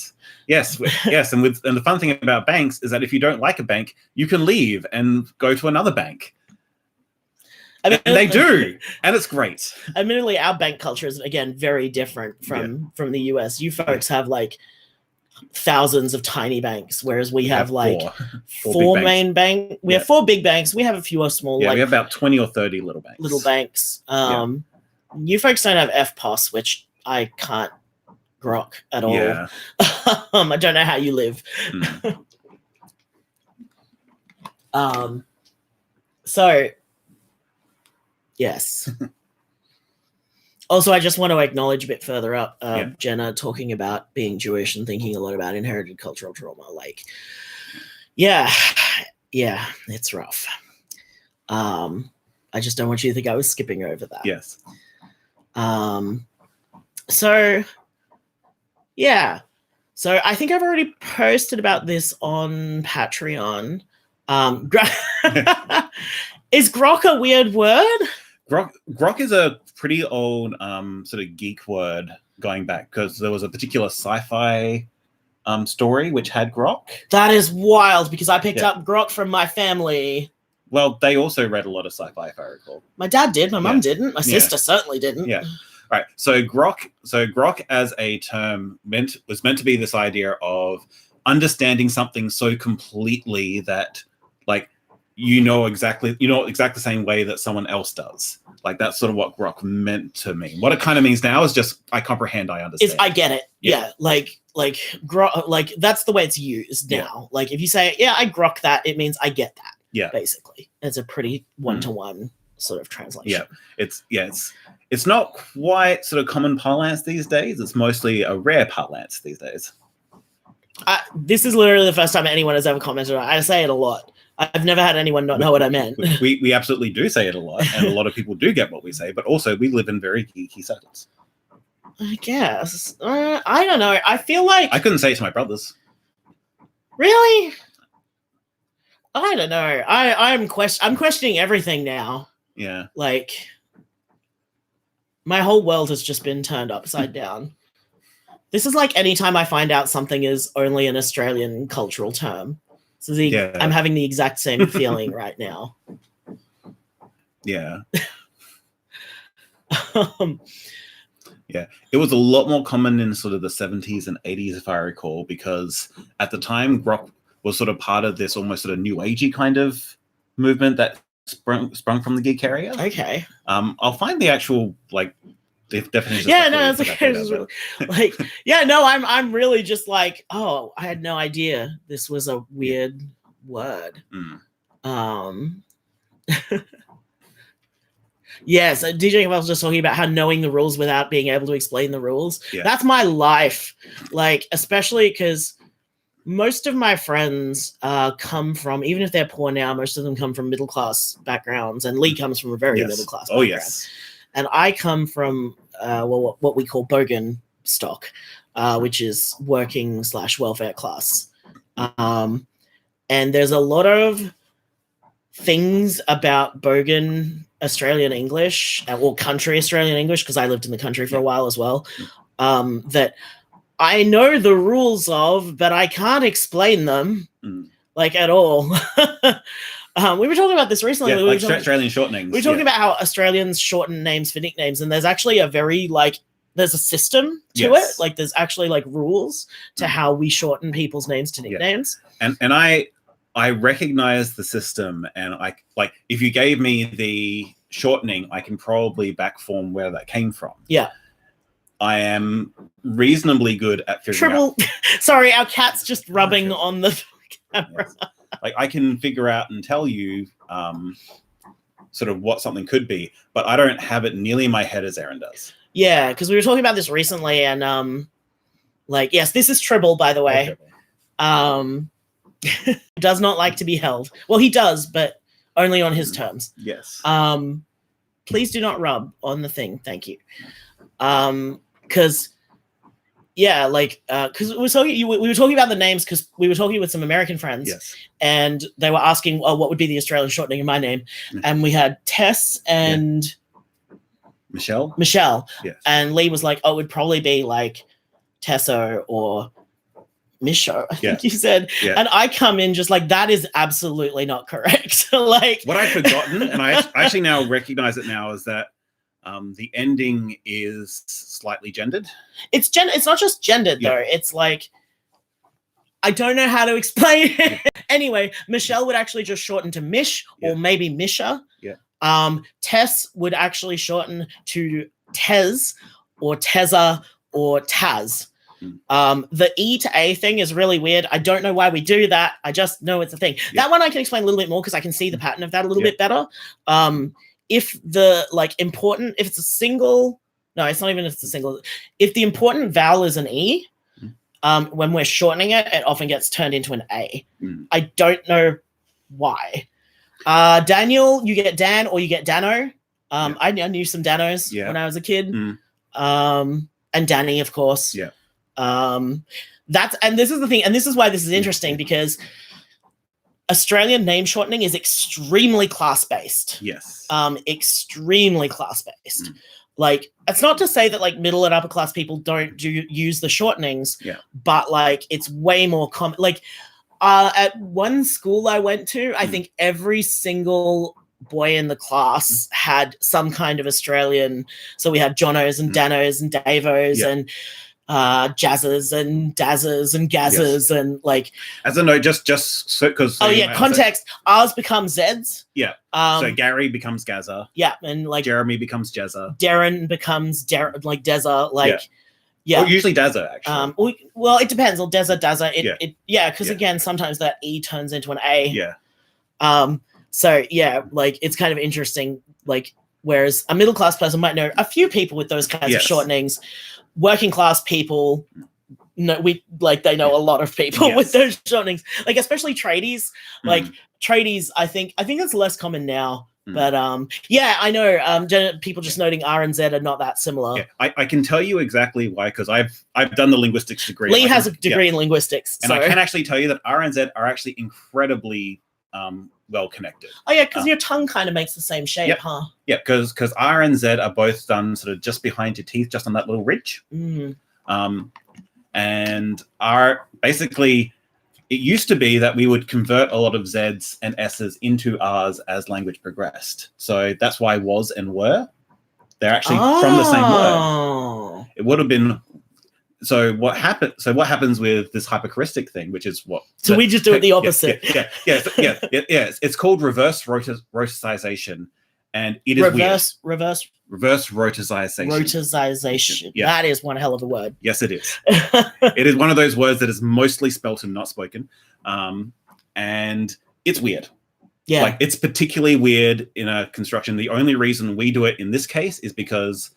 Yes. Yes. And the fun thing about banks is that if you don't like a bank, you can leave and go to another bank. And they do, and it's great. Admittedly, our bank culture is, again, very different from the US. You folks have like thousands of tiny banks, whereas we have like four main banks. We have 4 big banks. We have a few small. Yeah, we have about 20 or 30 little banks. You folks don't have FPOS, which I can't grok at all. Yeah. I don't know how you live. So, yes. Also, I just want to acknowledge a bit further up, Jenna talking about being Jewish and thinking a lot about inherited cultural trauma. Like, yeah, it's rough. I just don't want you to think I was skipping over that. Yes. So, yeah. So I think I've already posted about this on Patreon. Is grok a weird word? Grok is a pretty old sort of geek word going back, because there was a particular sci-fi story which had grok. That is wild, because I picked up grok from my family. Well, they also read a lot of sci-fi, if I recall. My dad did. My mum didn't. My sister certainly didn't. Yeah. Right. So grok as a term was meant to be this idea of understanding something so completely that, like, you know exactly the same way that someone else does. Like, that's sort of what grok meant to mean. What it kind of means now is just, I comprehend, I understand. I get it. Yeah. Like grok, like, that's the way it's used now. Like, if you say, I grok that, it means I get that. Yeah. Basically. It's a pretty one-to-one sort of translation. Yeah. It's not quite sort of common parlance these days. It's mostly a rare parlance these days. This is literally the first time anyone has ever commented on it. I say it a lot. I've never had anyone not know what I meant. We absolutely do say it a lot, and a lot of people do get what we say, but also we live in very geeky circles. I guess. I don't know. I feel like... I couldn't say it to my brothers. Really? I don't know. I'm questioning everything now. Yeah. Like, my whole world has just been turned upside down. This is like anytime I find out something is only an Australian cultural term. So I'm having the exact same feeling right now. Yeah. Yeah. It was a lot more common in sort of the 70s and 80s, if I recall, because at the time, grok was sort of part of this almost sort of new agey kind of movement that sprung from the geek area. Okay. I'll find the actual, like, definition. Yeah, no, it's okay. Like, yeah, no, I'm really just like, oh, I had no idea this was a weird word. Yeah, so DJ was just talking about how knowing the rules without being able to explain the rules. Yeah. That's my life. Like, especially because most of my friends come from, even if they're poor now, most of them come from middle class backgrounds, and Lee comes from a very middle class background. Yes. And I come from what we call bogan stock. which is working/welfare class. And there's a lot of things about Bogan Australian English or country Australian English, because I lived in the country for a while as well, that I know the rules of, but I can't explain them like at all. We were talking about this recently. Yeah, like Australian shortenings. We were talking about how Australians shorten names for nicknames, and there's actually a very there's a system to it. Like there's actually like rules to how we shorten people's names to nicknames. And I recognize the system, and I like if you gave me the shortening, I can probably backform where that came from. Yeah. I am reasonably good at figuring out. Sorry, our cat's just rubbing on the camera. Yes. Like I can figure out and tell you sort of what something could be, but I don't have it nearly in my head as Aaron does. Yeah, because we were talking about this recently, and yes, this is Tribble, by the way. Does not like to be held. Well, he does, but only on his terms. Yes. Please do not rub on the thing. Thank you. Because because we were talking about the names because we were talking with some American friends, and they were asking, what would be the Australian shortening of my name? And we had Tess and Michelle. Yes. And Lee was like, it would probably be like Tesso or Misho, I think you said. Yeah. And I come in just like, that is absolutely not correct. Like what I'd forgotten, and I actually now recognize it now, is that the ending is slightly gendered. It's not just gendered though. It's like, I don't know how to explain it. Anyway, Michelle would actually just shorten to Mish or maybe Misha. Yeah. Tess would actually shorten to Tez or Tezza or Taz. The E to A thing is really weird. I don't know why we do that. I just know it's a thing. That one I can explain a little bit more because I can see the pattern of that a little bit better. If the if it's a single, no, it's not even if it's a single. If the important vowel is an E, when we're shortening it, it often gets turned into an A. I don't know why. Daniel, you get Dan or you get Dano. I knew some Danos when I was a kid. And Danny, of course. Yeah. And this is the thing, and this is why this is interesting, because Australian name shortening is extremely class-based. Yes. Extremely class-based. Like, it's not to say that like middle and upper class people don't use the shortenings, but like it's way more common. Like at one school I went to, I think every single boy in the class had some kind of Australian. So we had Jonos and Danos and Davos and Jazzers and Dazzers and Gazzers and like. As a note, just so because. Context. Ours becomes Zeds. Yeah. So Gary becomes Gazza. Yeah, and like Jeremy becomes Jezza. Darren becomes like Dezza. Like. Yeah. Well, usually Dazza, actually. Well, it depends. Or Dazza. Because again, sometimes that E turns into an A. Yeah. So yeah, like it's kind of interesting. Like, whereas a middle class person might know a few people with those kinds of shortenings. Working class people, they know a lot of people with those shortenings. Like especially tradies. Like tradies, I think it's less common now. But I know. People just noting R and Z are not that similar. Yeah, I can tell you exactly why, because I've done the linguistics degree. Lee has a degree in linguistics, and I can actually tell you that R and Z are actually incredibly well connected. Oh yeah, because your tongue kind of makes the same shape, huh? Yeah, because R and Z are both done sort of just behind your teeth, just on that little ridge. And R basically. It used to be that we would convert a lot of Zs and Ss into Rs as language progressed. So that's why was and were. They're actually from the same word. It would have been. So what happens with this hyperchoristic thing, which is what? So we just do it the opposite. Yeah. It's called reverse roticization, and it is reverse roticization. Roticization. Yeah. That is one hell of a word. Yes, it is. It is one of those words that is mostly spelt and not spoken. And it's weird. Yeah. Like it's particularly weird in a construction. The only reason we do it in this case is because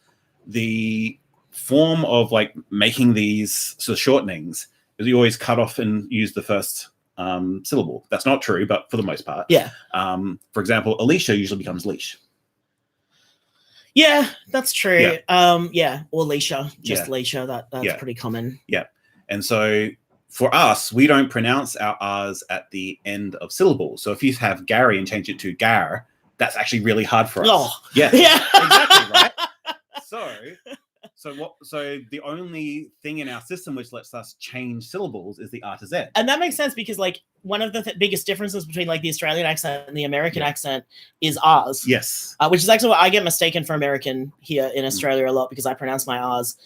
the form of like making these sort of shortenings is you always cut off and use the first syllable. That's not true, but for the most part. Yeah. For example, Alicia usually becomes leash. Yeah, that's true. Yeah. Or leisure, just Yeah. leisure. That's Yeah. pretty common. Yeah. And so for us, we don't pronounce our R's at the end of syllables. So if you have Gary and change it to Gar, that's actually really hard for us. Oh, yeah. Exactly, right? So the only thing in our system which lets us change syllables is the R to Z. And that makes sense because like one of the biggest differences between like the Australian accent and the American accent is R's. Yes. Which is actually what I get mistaken for American here in Australia a lot because I pronounce my R's.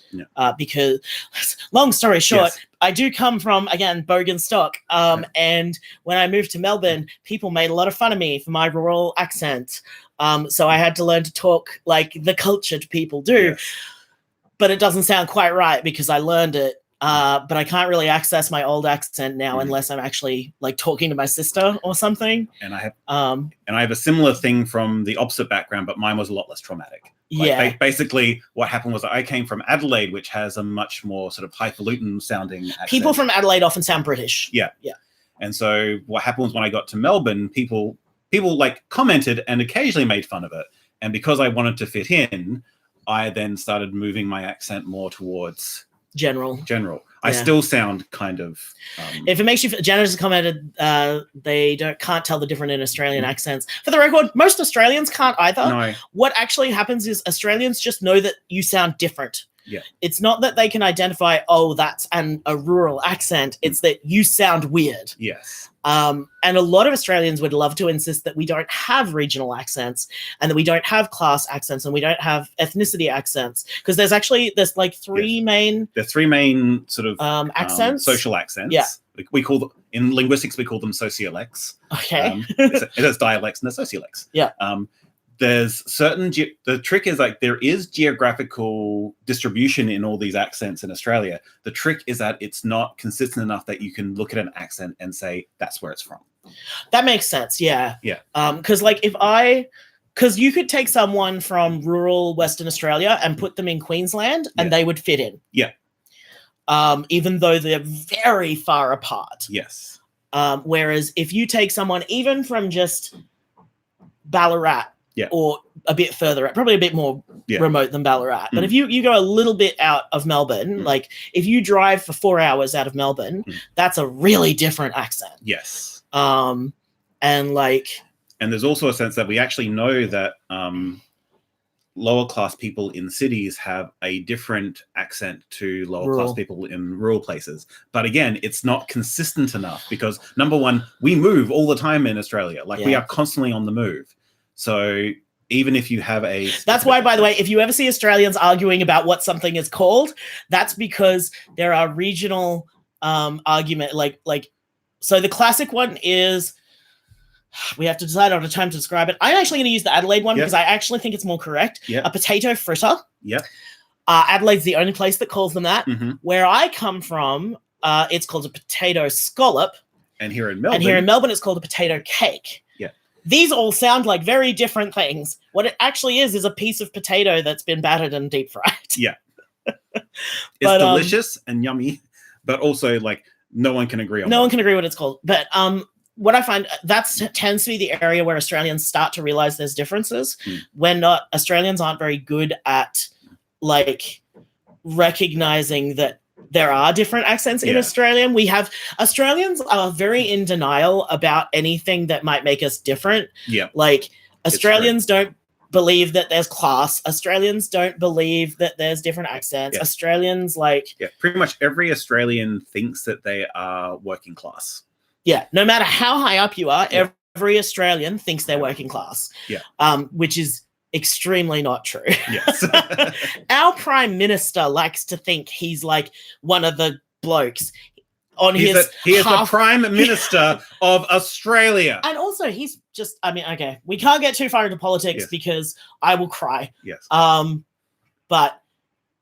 Because long story short, I do come from, again, Bogan stock. And when I moved to Melbourne, people made a lot of fun of me for my rural accent. So I had to learn to talk like the cultured people do. But it doesn't sound quite right because I learned it. But I can't really access my old accent now unless I'm actually like talking to my sister or something. And I have a similar thing from the opposite background, but mine was a lot less traumatic. Basically, what happened was I came from Adelaide, which has a much more sort of highfalutin sounding accent. People from Adelaide often sound British. Yeah. And so what happened was when I got to Melbourne, people like commented and occasionally made fun of it. And because I wanted to fit in, I then started moving my accent more towards general. I still sound kind of. If it makes you, Janet has commented, they can't tell the difference in Australian accents. For the record, most Australians can't either. No. What actually happens is Australians just know that you sound different. Yeah. It's not that they can identify, oh, that's a rural accent. It's that you sound weird. Yes. And a lot of Australians would love to insist that we don't have regional accents and that we don't have class accents and we don't have ethnicity accents because there's like three main. There's three main sort of accents, social accents. Yeah. We call them in linguistics. We call them sociolects. Okay. It has dialects and the sociolects. Yeah. There's certain the trick is like there is geographical distribution in all these accents in Australia. The trick is that it's not consistent enough that you can look at an accent and say that's where it's from. That makes sense. Yeah. Because you could take someone from rural Western Australia and put them in Queensland and they would fit in. Yeah. Even though they're very far apart. Yes. Whereas if you take someone even from just Ballarat. Yeah. Or a bit further, probably a bit more remote than Ballarat. But if you go a little bit out of Melbourne, like if you drive for 4 hours out of Melbourne, that's a really different accent. Yes. And there's also a sense that we actually know that lower class people in cities have a different accent to lower class people in rural places. But again, it's not consistent enough because number one, we move all the time in Australia. Like we are constantly on the move. So even if you have that's why, by the way, if you ever see Australians arguing about what something is called, that's because there are regional argument. So the classic one is we have to decide on a term to describe it. I'm actually going to use the Adelaide one because I actually think it's more correct. A potato fritter. Yep. Adelaide's the only place that calls them that. Where I come from, it's called a potato scallop. And here in Melbourne, it's called a potato cake. These all sound like very different things. What it actually is a piece of potato that's been battered and deep fried. Yeah. It's delicious and yummy, but also like no one can agree on No one can agree what it's called. But what I find tends to be the area where Australians start to realize there's differences. Australians aren't very good at like recognizing that there are different accents in Australian. Australians are very in denial about anything that might make us different. Yeah. Like Australians don't believe that there's class. Australians don't believe that there's different accents. Australians pretty much every Australian thinks that they are working class. Yeah. No matter how high up you are, every Australian thinks they're working class. Yeah. Which is extremely not true. Yes. Our prime minister likes to think he's like one of the blokes on he is the prime minister of Australia. And also he's just, okay, we can't get too far into politics because I will cry. Yes. But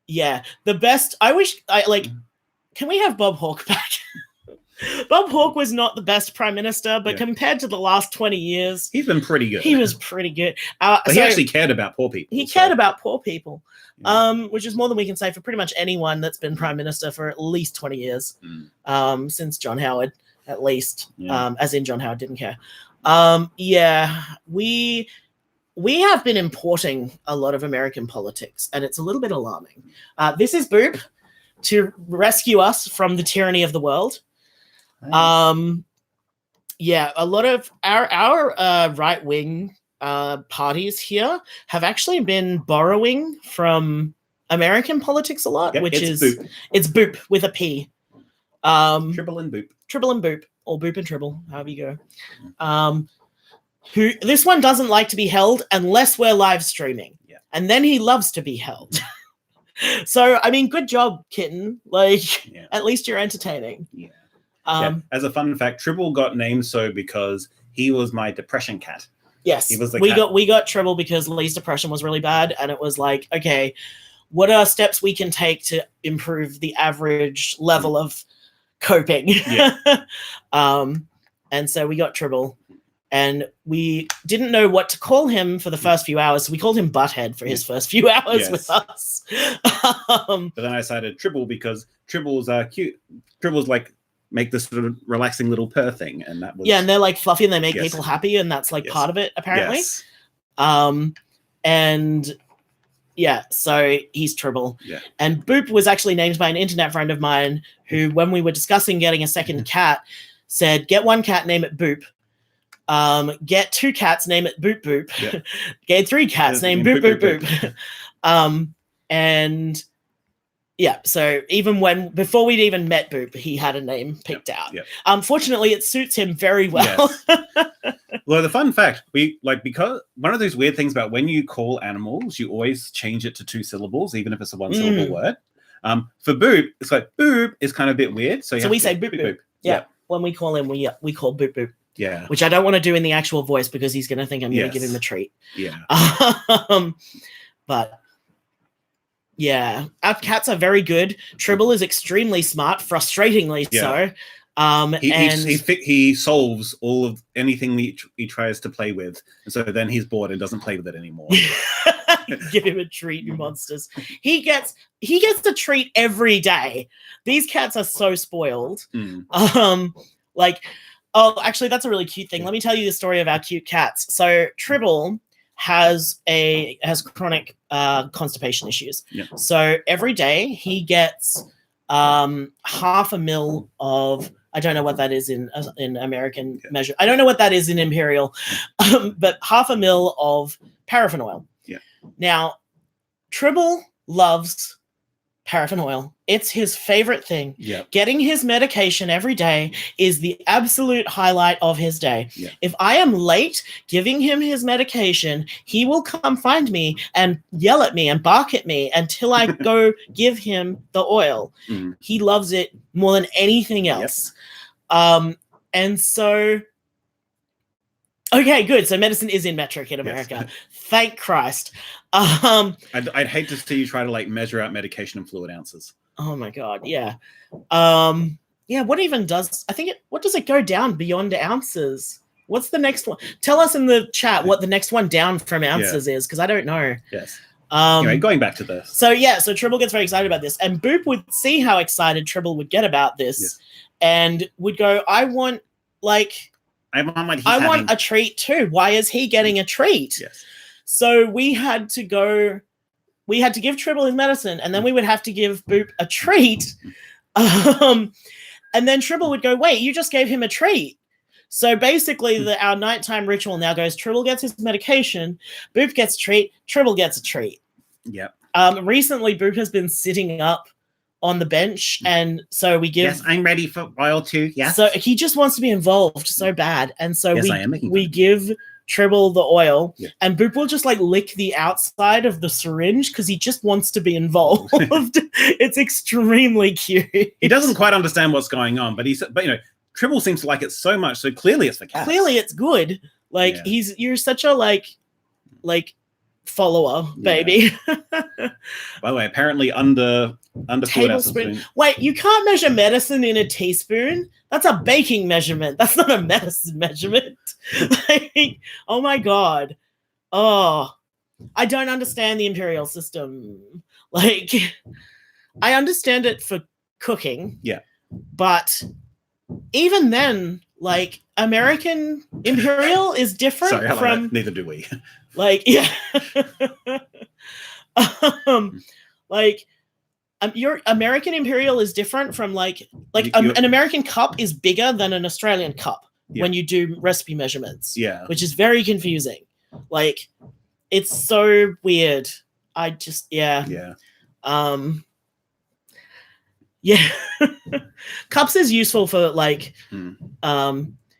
yeah, the best, can we have Bob Hawke back? Bob Hawke was not the best prime minister, but compared to the last 20 years, he's been pretty good. He was pretty good. But he actually cared about poor people. He cared about poor people, which is more than we can say for pretty much anyone that's been prime minister for at least 20 years, since John Howard, at least, as in John Howard didn't care. we have been importing a lot of American politics, and it's a little bit alarming. This is Boop to rescue us from the tyranny of the world. Yeah, a lot of our right-wing parties here have actually been borrowing from American politics a lot, which is Boop. It's Boop with a P. Tribble and Boop. Tribble and Boop, or Boop and Tribble, however you go. Who this one doesn't like to be held unless we're live streaming. Yeah. And then he loves to be held. So, I mean, good job, kitten. Like, at least you're entertaining. Yeah. As a fun fact, Tribble got named so because he was my depression cat. Yes. He was the we cat. got Tribble because Lee's depression was really bad, and it was like, okay, what are steps we can take to improve the average level of coping? Yeah. And so we got Tribble. And we didn't know what to call him for the first few hours. So we called him Butthead for his first few hours with us. But then I decided Tribble because Tribble's cute. Tribble's like make this sort of relaxing little purr thing. And that was... Yeah, and they're like fluffy and they make people happy. And that's like part of it, apparently. And yeah, so he's Tribble. Yeah. And Boop was actually named by an internet friend of mine who, when we were discussing getting a second cat, said, get one cat, name it Boop. Get 2 cats, name it Boop Boop. Yeah. Get 3 cats, name Boop Boop Boop. And yeah, so even before we'd even met Boop, he had a name picked out. Yep. Fortunately, it suits him very well. Yes. Well, the fun fact, because one of those weird things about when you call animals, you always change it to 2 syllables, even if it's a 1-syllable word. For Boop, it's like Boop is kind of a bit weird. So we say Boop Boop. Yeah. When we call him, we call Boop Boop. Yeah. Which I don't want to do in the actual voice because he's going to think I'm going to give him a treat. Yeah. But yeah, our cats are very good. Tribble is extremely smart, frustratingly so. He solves all of anything he tries to play with. And so then he's bored and doesn't play with it anymore. Give him a treat, you monsters. He gets a treat every day. These cats are so spoiled. Oh, actually, that's a really cute thing. Let me tell you the story of our cute cats. So Tribble has chronic constipation issues. Yep. So every day he gets half a mil of, I don't know what that is in American measure. I don't know what that is in imperial, but half a mil of paraffin oil. Yeah. Now, Tribble loves paraffin oil. It's his favorite thing. Yep. Getting his medication every day is the absolute highlight of his day. Yep. If I am late giving him his medication, he will come find me and yell at me and bark at me until I go give him the oil. He loves it more than anything else. Yep. And so... Okay, good. So medicine is in metric in America. Yes. Thank Christ. I'd hate to see you try to measure out medication in fluid ounces. Oh my God, yeah. What even does? What does it go down beyond ounces? What's the next one? Tell us in the chat what the next one down from ounces is, because I don't know. Yes. Anyway, going back to this. So Tribble gets very excited about this, and Boop would see how excited Tribble would get about this, and would go, I want a treat too. Why is he getting a treat? Yes. So we had to give Tribble his medicine, and then we would have to give Boop a treat. And then Tribble would go, wait, you just gave him a treat. So basically our nighttime ritual now goes, Tribble gets his medication, Boop gets a treat, Tribble gets a treat. Yep. Recently Boop has been sitting up on the bench, and so we give... Yes, I'm ready for oil too, yes. So he just wants to be involved so bad, and so we give Tribble the oil, and Boop will just lick the outside of the syringe because he just wants to be involved. It's extremely cute. He doesn't quite understand what's going on, but Tribble seems to like it so much, so clearly it's for cats. Clearly it's good. You're such a follower, baby. By the way, apparently under tablespoon. Wait, you can't measure medicine in a teaspoon. That's a baking measurement. That's not a medicine measurement. Oh my God. Oh, I don't understand the imperial system. I understand it for cooking. Yeah. But even then, like American Imperial is different Sorry, from neither do we. like yeah. Like your American Imperial is different from like an American cup is bigger than an Australian cup when you do recipe measurements. Yeah. Which is very confusing. Like it's so weird. I just yeah. Yeah. Cups is useful for like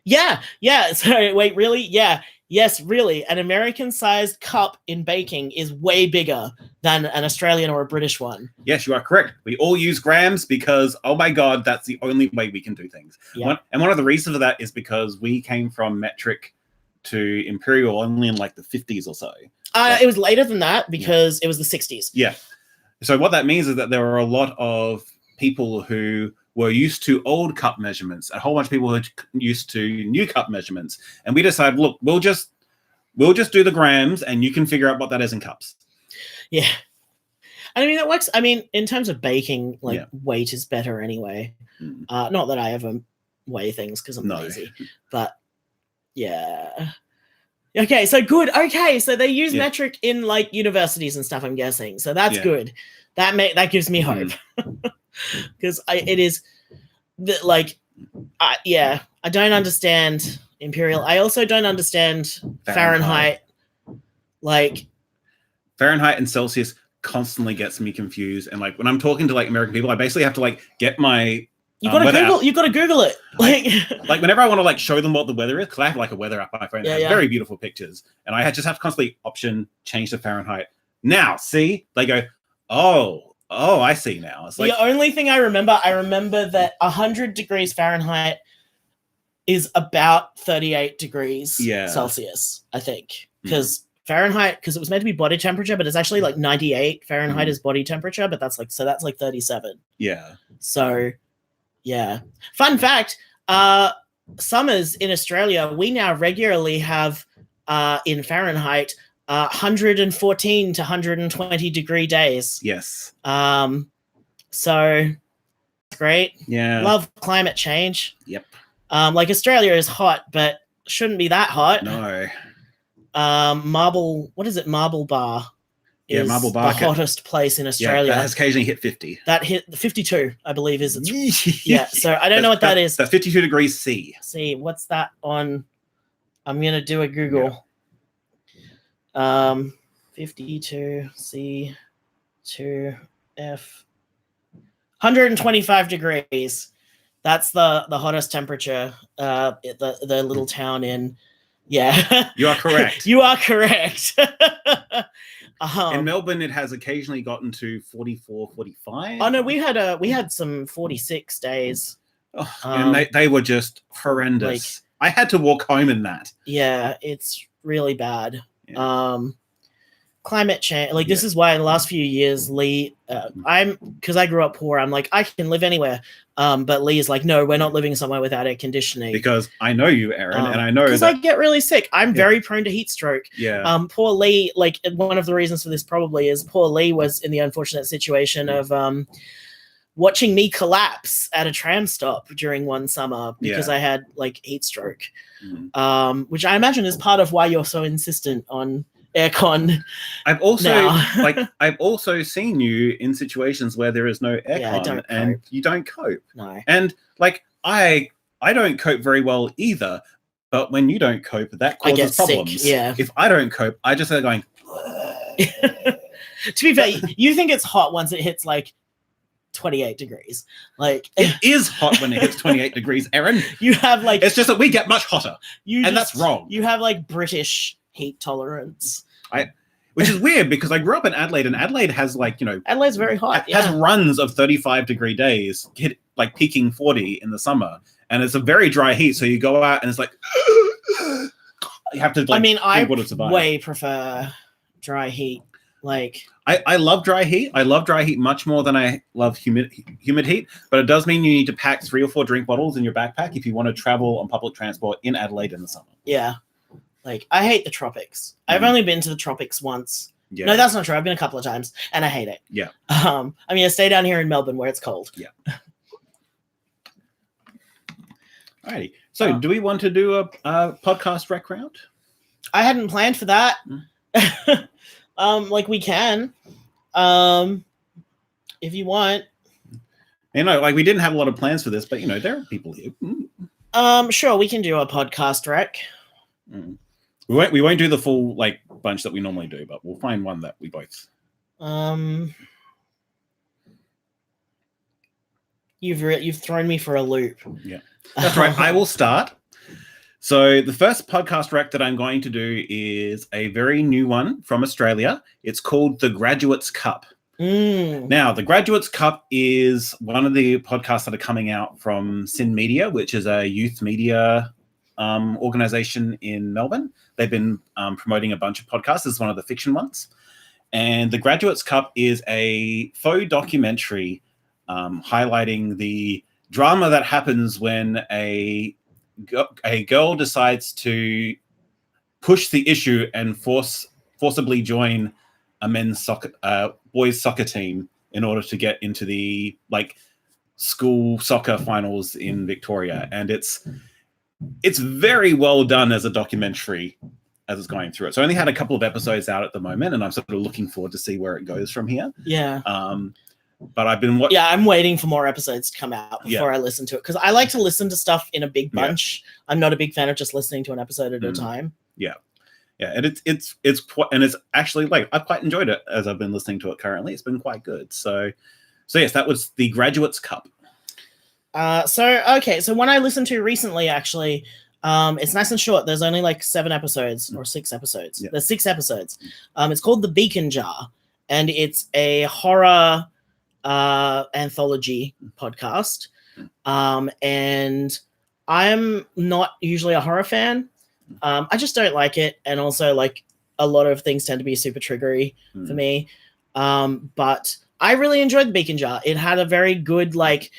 yeah. Sorry, wait, really? Yeah. Yes, really. An American-sized cup in baking is way bigger than an Australian or a British one. Yes, you are correct. We all use grams because, oh my God, that's the only way we can do things. Yep. And one of the reasons for that is because we came from metric to imperial only in like the 50s or so. It was later than that because it was the 60s. Yeah. So what that means is that there are a lot of people who were used to old cup measurements, a whole bunch of people who are used to new cup measurements. And we decided, look, we'll just do the grams and you can figure out what that is in cups. Yeah. I mean, that works. I mean, in terms of baking, like weight is better anyway. Not that I ever weigh things because I'm lazy, but yeah. Okay, so good. Okay, so they use metric in like universities and stuff, I'm guessing. So that's good. That gives me hope. Because it is like I don't understand imperial. I also don't understand Fahrenheit. Like Fahrenheit and Celsius constantly gets me confused, and like when I'm talking to like American people, I basically have to like get my you gotta Google it. Like whenever I want to like show them what the weather is, because I have like a weather app on my phone that has very beautiful pictures, and I just have to constantly change the Fahrenheit. Now see, they go, Oh, I see now. It's like the only thing I remember that 100 degrees Fahrenheit is about 38 degrees Celsius, I think. Because Fahrenheit, because it was meant to be body temperature, but it's actually like 98 Fahrenheit is body temperature, but that's like 37. Yeah. So, yeah. Fun fact, summers in Australia, we now regularly have in Fahrenheit 114 to 120 degree days. Yes. So great. Yeah. Love climate change. Yep. Like Australia is hot, but shouldn't be that hot. No. What is it? Marble Bar. Marble Bar. The hottest place in Australia. That has occasionally hit 50. That hit 52, I believe, is its yeah. So I don't know what that is. That's 52 degrees C. See, what's that on? I'm gonna do a Google. 52 C 2 F 125 degrees. That's the hottest temperature. The little town in You are correct. You are correct. In Melbourne, it has occasionally gotten to 44, 45. Oh no, we had some 46 days. And they were just horrendous. I had to walk home in that. Yeah, it's really bad. Climate change, like this is why in the last few years, Lee, because I grew up poor, I'm like, I can live anywhere. But Lee is like, no, we're not living somewhere without air conditioning. Because I know you, Aaron, and I know because I get really sick. I'm very prone to heat stroke. Yeah. Poor Lee, like one of the reasons for this probably is poor Lee was in the unfortunate situation of watching me collapse at a tram stop during one summer because I had like heat stroke, which I imagine is part of why you're so insistent on aircon. I've also seen you in situations where there is no aircon and you don't cope. No. And like I don't cope very well either, but when you don't cope, that causes problems. Sick. Yeah. If I don't cope, I just start going. To be fair, you think it's hot once it hits like 28 degrees. Like it is hot when it hits 28 degrees, Aaron. You have like it's just that we get much hotter. That's wrong. You have like British heat tolerance. Which is weird because I grew up in Adelaide, and Adelaide has like, Adelaide's very hot. Has runs of 35-degree days, peaking 40 in the summer, and it's a very dry heat. So you go out and it's like you have to. I way prefer dry heat. Like I love dry heat. I love dry heat much more than I love humid heat. But it does mean you need to pack 3 or 4 drink bottles in your backpack if you want to travel on public transport in Adelaide in the summer. Yeah. Like, I hate the tropics. I've only been to the tropics once. Yeah. No, that's not true. I've been a couple of times, and I hate it. Yeah. I stay down here in Melbourne where it's cold. Yeah. Alrighty. So, do we want to do a podcast rec round? I hadn't planned for that. Like we can, if you want. You know, like we didn't have a lot of plans for this, but you know, there are people here. Sure, we can do a podcast rec. We won't do the full like bunch that we normally do, but we'll find one that we both. You've thrown me for a loop. Yeah, that's right. I will start. So the first podcast rec that I'm going to do is a very new one from Australia. It's called The Graduates Cup. Now, The Graduates Cup is one of the podcasts that are coming out from Sin Media, which is a youth media organization in Melbourne. They've been promoting a bunch of podcasts. This is one of the fiction ones. And The Graduates Cup is a faux documentary highlighting the drama that happens when a girl decides to push the issue and forcibly join a boys soccer team in order to get into the like school soccer finals in Victoria. And it's very well done as a documentary as it's going through it. So I only had a couple of episodes out at the moment, and I'm sort of looking forward to see where it goes from here. Yeah. But I've been I'm waiting for more episodes to come out before I listen to it, because I like to listen to stuff in a big bunch. I'm not a big fan of just listening to an episode at a time. Yeah, and it's actually like I've quite enjoyed it as I've been listening to it currently. It's been quite good. So yes, that was The Graduates Cup. So when I listened to recently, actually, it's nice and short. There's only like 7 episodes or 6 episodes. Yeah. There's 6 episodes. It's called The Beacon Jar, and it's a horror anthology podcast. And I'm not usually a horror fan. I just don't like it, and also like a lot of things tend to be super triggery for me. But I really enjoyed The Beacon Jar. It had a very good like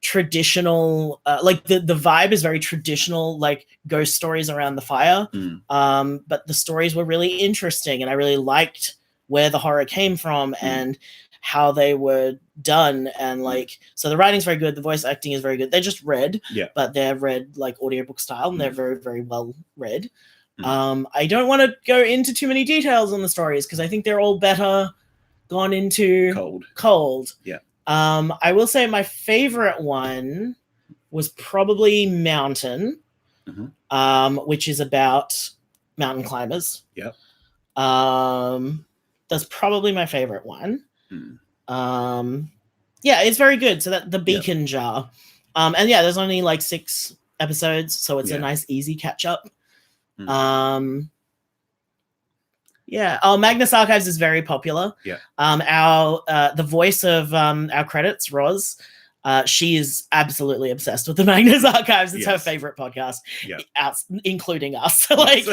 traditional like the vibe is very traditional, like ghost stories around the fire. But the stories were really interesting, and I really liked where the horror came from and how they were done. And like, so the writing's very good, the voice acting is very good. They're just read, but they're read like audiobook style, and they're very, very well read. I don't want to go into too many details on the stories because I think they're all better gone into cold. Yeah. I will say my favorite one was probably Mountain, which is about mountain climbers. Yep. That's probably my favorite one. Yeah, it's very good. So that The Beacon Jar. And yeah, there's only like 6 episodes, so it's a nice easy catch up. Yeah. Oh, Magnus Archives is very popular. Yeah. The voice of our credits, Roz, she is absolutely obsessed with the Magnus Archives. It's her favorite podcast, including us. Like,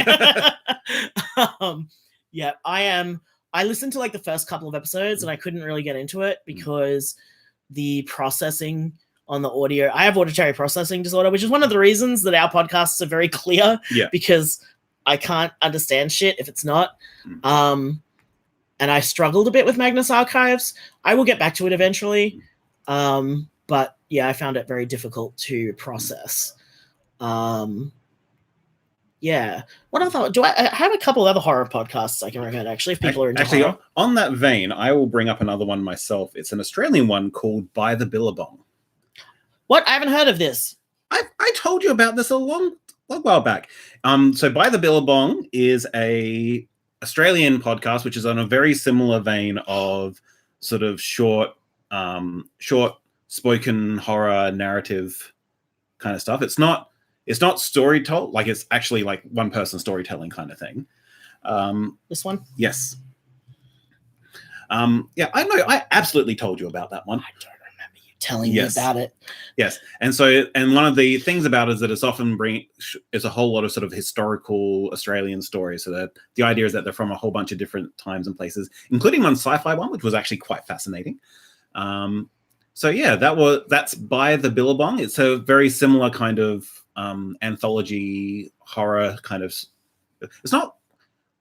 yeah, I am. I listened to like the first couple of episodes, and I couldn't really get into it because the processing on the audio. I have auditory processing disorder, which is one of the reasons that our podcasts are very clear. Yeah. Because I can't understand shit if it's not. And I struggled a bit with Magnus Archives. I will get back to it eventually. But yeah, I found it very difficult to process. Yeah. What other I have a couple other horror podcasts I can recommend actually if people are into horror. On that vein, I will bring up another one myself. It's an Australian one called By the Billabong. What? I haven't heard of this. I told you about this a long while back. So By the Billabong is a Australian podcast which is on a very similar vein of sort of short spoken horror narrative kind of stuff. It's not story told, like it's actually like one person storytelling kind of thing. This one? Yes. Yeah, I know. I absolutely told you about that one. I don't remember you telling me about it. Yes. And one of the things about it is that it's often is a whole lot of sort of historical Australian stories. So that the idea is that they're from a whole bunch of different times and places, including one sci-fi one, which was actually quite fascinating. So yeah, that's By the Billabong. It's a very similar kind of anthology horror kind of.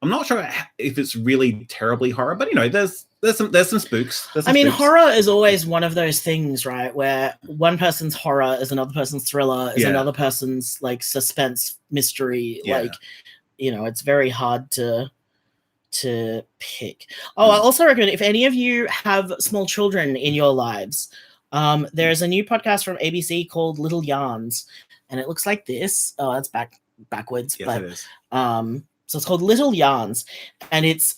I'm not sure if it's really terribly horror, but you know, there's there's some spooks. I mean, horror is always one of those things, right? Where one person's horror is another person's thriller, is another person's like suspense mystery. Like, you know, it's very hard to pick. Oh, I also recommend, if any of you have small children in your lives, there's a new podcast from ABC called Little Yarns, and it looks like this. Oh, that's backwards. Yes, but it is. so it's called Little Yarns, and it's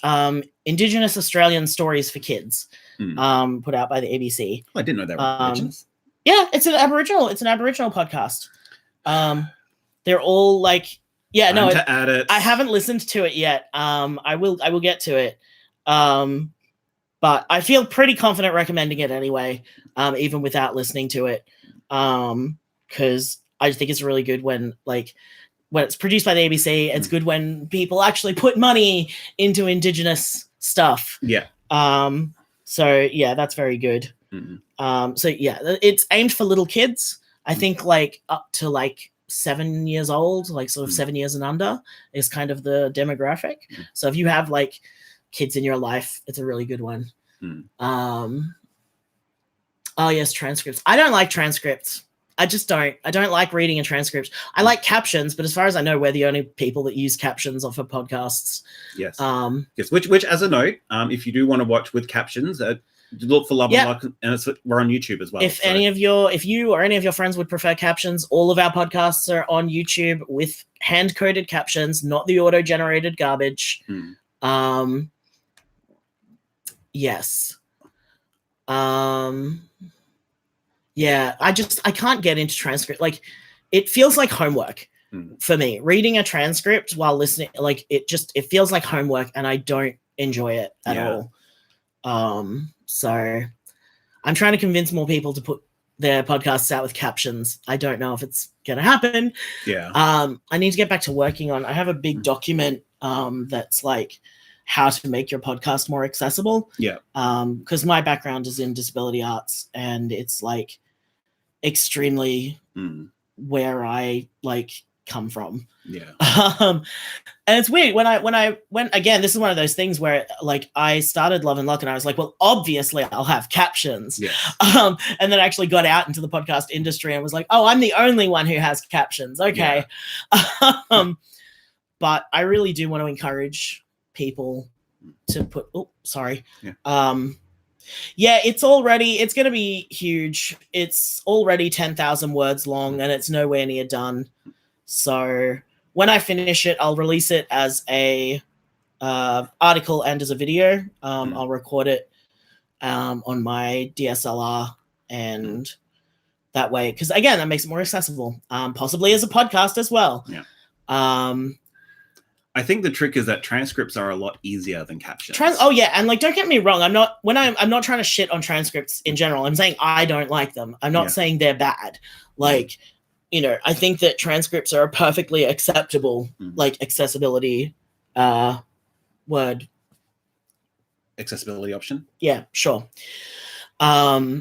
Indigenous Australian stories for kids, put out by the ABC. I didn't know they were Indigenous. Yeah, it's an Aboriginal podcast. They're all like, To add it. I haven't listened to it yet. I will get to it. But I feel pretty confident recommending it anyway, even without listening to it, because I think it's really good when it's produced by the ABC. It's good when people actually put money into Indigenous stuff. Yeah. So yeah, that's very good. So yeah, it's aimed for little kids. I think up to 7 years old, sort of 7 years and under is kind of the demographic. So if you have kids in your life, it's a really good one. Oh yes, transcripts. I don't like transcripts. I just don't. I don't like reading a transcript. I like captions, but as far as I know, we're the only people that use captions for podcasts. Yes. Yes. Which, as a note, if you do want to watch with captions, look for Love and Luck, and we're on YouTube as well. If you or any of your friends would prefer captions, all of our podcasts are on YouTube with hand-coded captions, not the auto-generated garbage. Yes. Yeah, I can't get into transcript. It feels like homework for me. Reading a transcript while listening, it feels like homework, and I don't enjoy it at all. So I'm trying to convince more people to put their podcasts out with captions. I don't know if it's gonna happen. Yeah. I need to get back to working on. I have a big document that's how to make your podcast more accessible. Yeah. Because my background is in disability arts, and it's extremely where I come from. Yeah. And it's weird when I went again, this is one of those things where I started Love and Luck and I was like, well, obviously I'll have captions. Yeah. And then I actually got out into the podcast industry and was like, oh, I'm the only one who has captions. Okay. Yeah. But I really do want to encourage people to put it's going to be huge. It's already 10,000 words long and it's nowhere near done. So when I finish it, I'll release it as a article and as a video. I'll record it on my DSLR, and that way, because again, that makes it more accessible, possibly as a podcast as well. Yeah. I think the trick is that transcripts are a lot easier than captions. And don't get me wrong, I'm not trying to shit on transcripts in general. I'm saying I don't like them. I'm not saying they're bad. I think that transcripts are a perfectly acceptable accessibility word. Accessibility option? Yeah, sure. But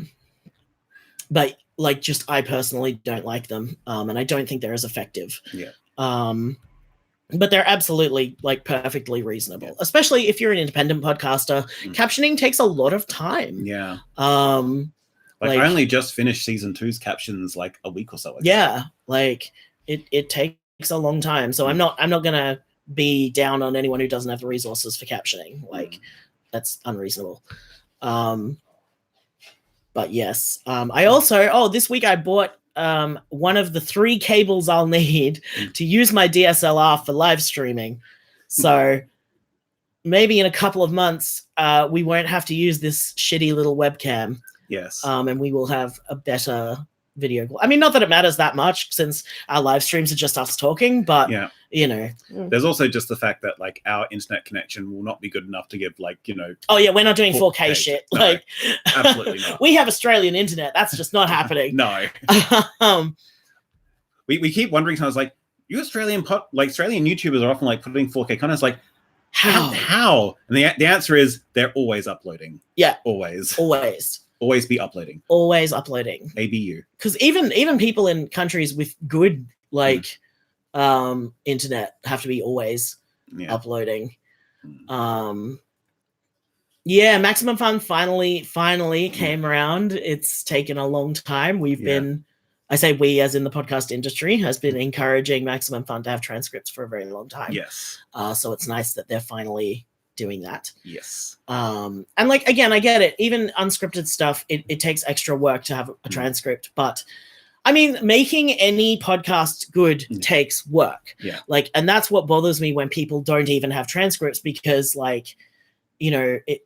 just I personally don't like them. And I don't think they're as effective. Yeah. But they're absolutely perfectly reasonable, especially if you're an independent podcaster. Captioning takes a lot of time. Yeah. I only just finished season 2's captions a week or so ago. Yeah. It takes a long time. So I'm not gonna be down on anyone who doesn't have the resources for captioning. That's unreasonable. But yes. I also this week I bought one of the 3 cables I'll need to use my DSLR for live streaming. So maybe in a couple of months, we won't have to use this shitty little webcam. Yes. And we will have a better video. I mean, not that it matters that much since our live streams are just us talking, but there's also just the fact that our internet connection will not be good enough to give oh yeah, we're not doing 4K shit. No, absolutely not. We have Australian internet. That's just not happening. No. We keep wondering sometimes you Australian Australian YouTubers are often putting 4K content. It's how? And the answer is they're always uploading. Yeah. Always be uploading. Always uploading. ABU. Because even people in countries with good internet have to be always uploading. Yeah, Maximum Fun finally came around. It's taken a long time. We've been, I say we as in the podcast industry, has been encouraging Maximum Fun to have transcripts for a very long time. Yes. So it's nice that they're finally doing that. Yes. And like, again, I get it. Even unscripted stuff, it takes extra work to have a transcript. But I mean, making any podcast good takes work. Yeah. Like, and that's what bothers me when people don't even have transcripts, because like, you know, it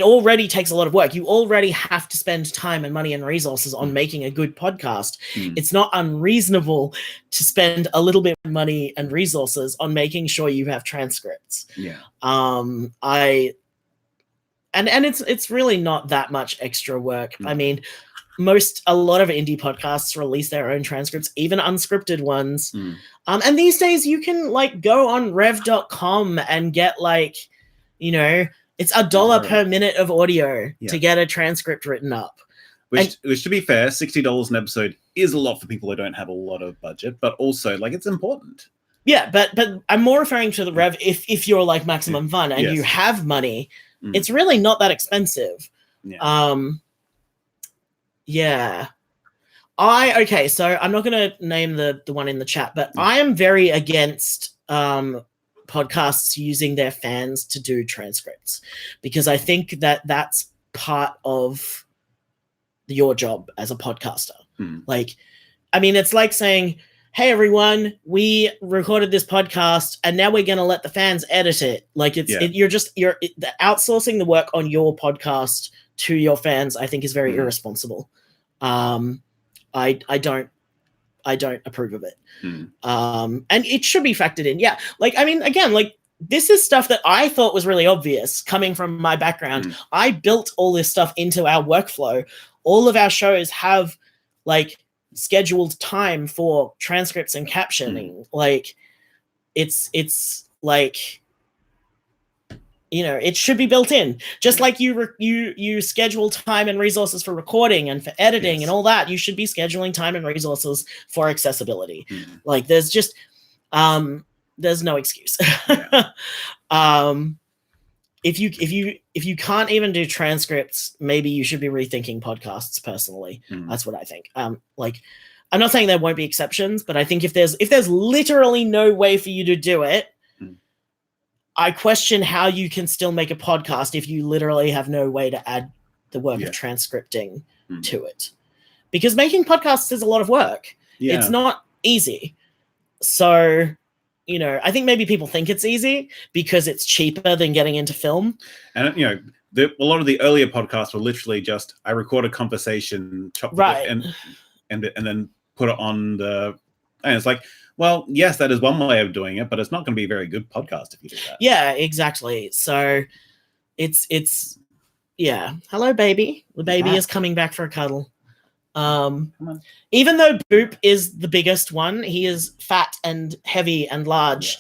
already takes a lot of work. You already have to spend time and money and resources on making a good podcast. It's not unreasonable to spend a little bit of money and resources on making sure you have transcripts. Yeah. And it's really not that much extra work. I mean, a lot of indie podcasts release their own transcripts, even unscripted ones. And these days you can like go on rev.com and get like, you know, it's $1 per minute of audio to get a transcript written up. Which to be fair, $60 an episode is a lot for people who don't have a lot of budget, but also like it's important. Yeah, but I'm more referring to the rev if you're like Maximum Fun and you have money, it's really not that expensive. Yeah. Okay, so I'm not going to name the one in the chat, but I am very against podcasts using their fans to do transcripts, because I think that that's part of your job as a podcaster. Like, I mean, it's like saying, hey, everyone, we recorded this podcast and now we're going to let the fans edit it. Like you're outsourcing the work on your podcast to your fans, I think is very irresponsible. I don't approve of it. And it should be factored in. Yeah. Like, I mean, again, like this is stuff that I thought was really obvious coming from my background. I built all this stuff into our workflow. All of our shows have like scheduled time for transcripts and captioning. Like it's like, you know, it should be built in, just like you schedule time and resources for recording and for editing and all that. You should be scheduling time and resources for accessibility. Like there's just there's no excuse. If you can't even do transcripts, maybe you should be rethinking podcasts. Personally, that's what I think. Like, I'm not saying there won't be exceptions, but I think if there's literally no way for you to do it, I question how you can still make a podcast if you literally have no way to add the work of transcripting to it. Because making podcasts is a lot of work. It's not easy. So, you know, I think maybe people think it's easy because it's cheaper than getting into film. And, you know, a lot of the earlier podcasts were literally just, I record a conversation, and then put it on the, and it's like, well, yes, that is one way of doing it, but it's not going to be a very good podcast if you do that. Yeah, exactly. So it's yeah. Hello, baby. The baby is coming back for a cuddle. Even though Boop is the biggest one, he is fat and heavy and large.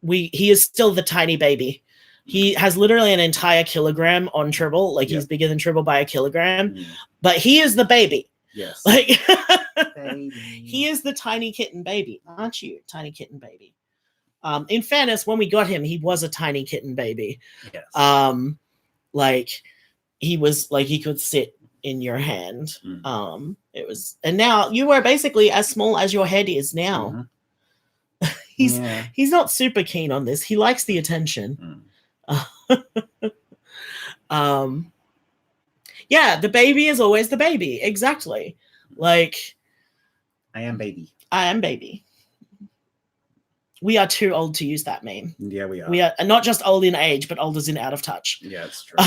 He is still the tiny baby. He has literally an entire kilogram on Tribble. Like he's bigger than Tribble by a kilogram, but he is the baby. Yes. Like he is the tiny kitten baby, aren't you, tiny kitten baby? In fairness, when we got him, he was a tiny kitten baby. Yes. Like he was like he could sit in your hand. It was, and now you are basically as small as your head is now. He's not super keen on this. He likes the attention. Yeah, the baby is always the baby. Exactly. Like I am baby. I am baby. We are too old to use that meme. Yeah, we are. We are not just old in age, but old as in out of touch. Yeah, it's true.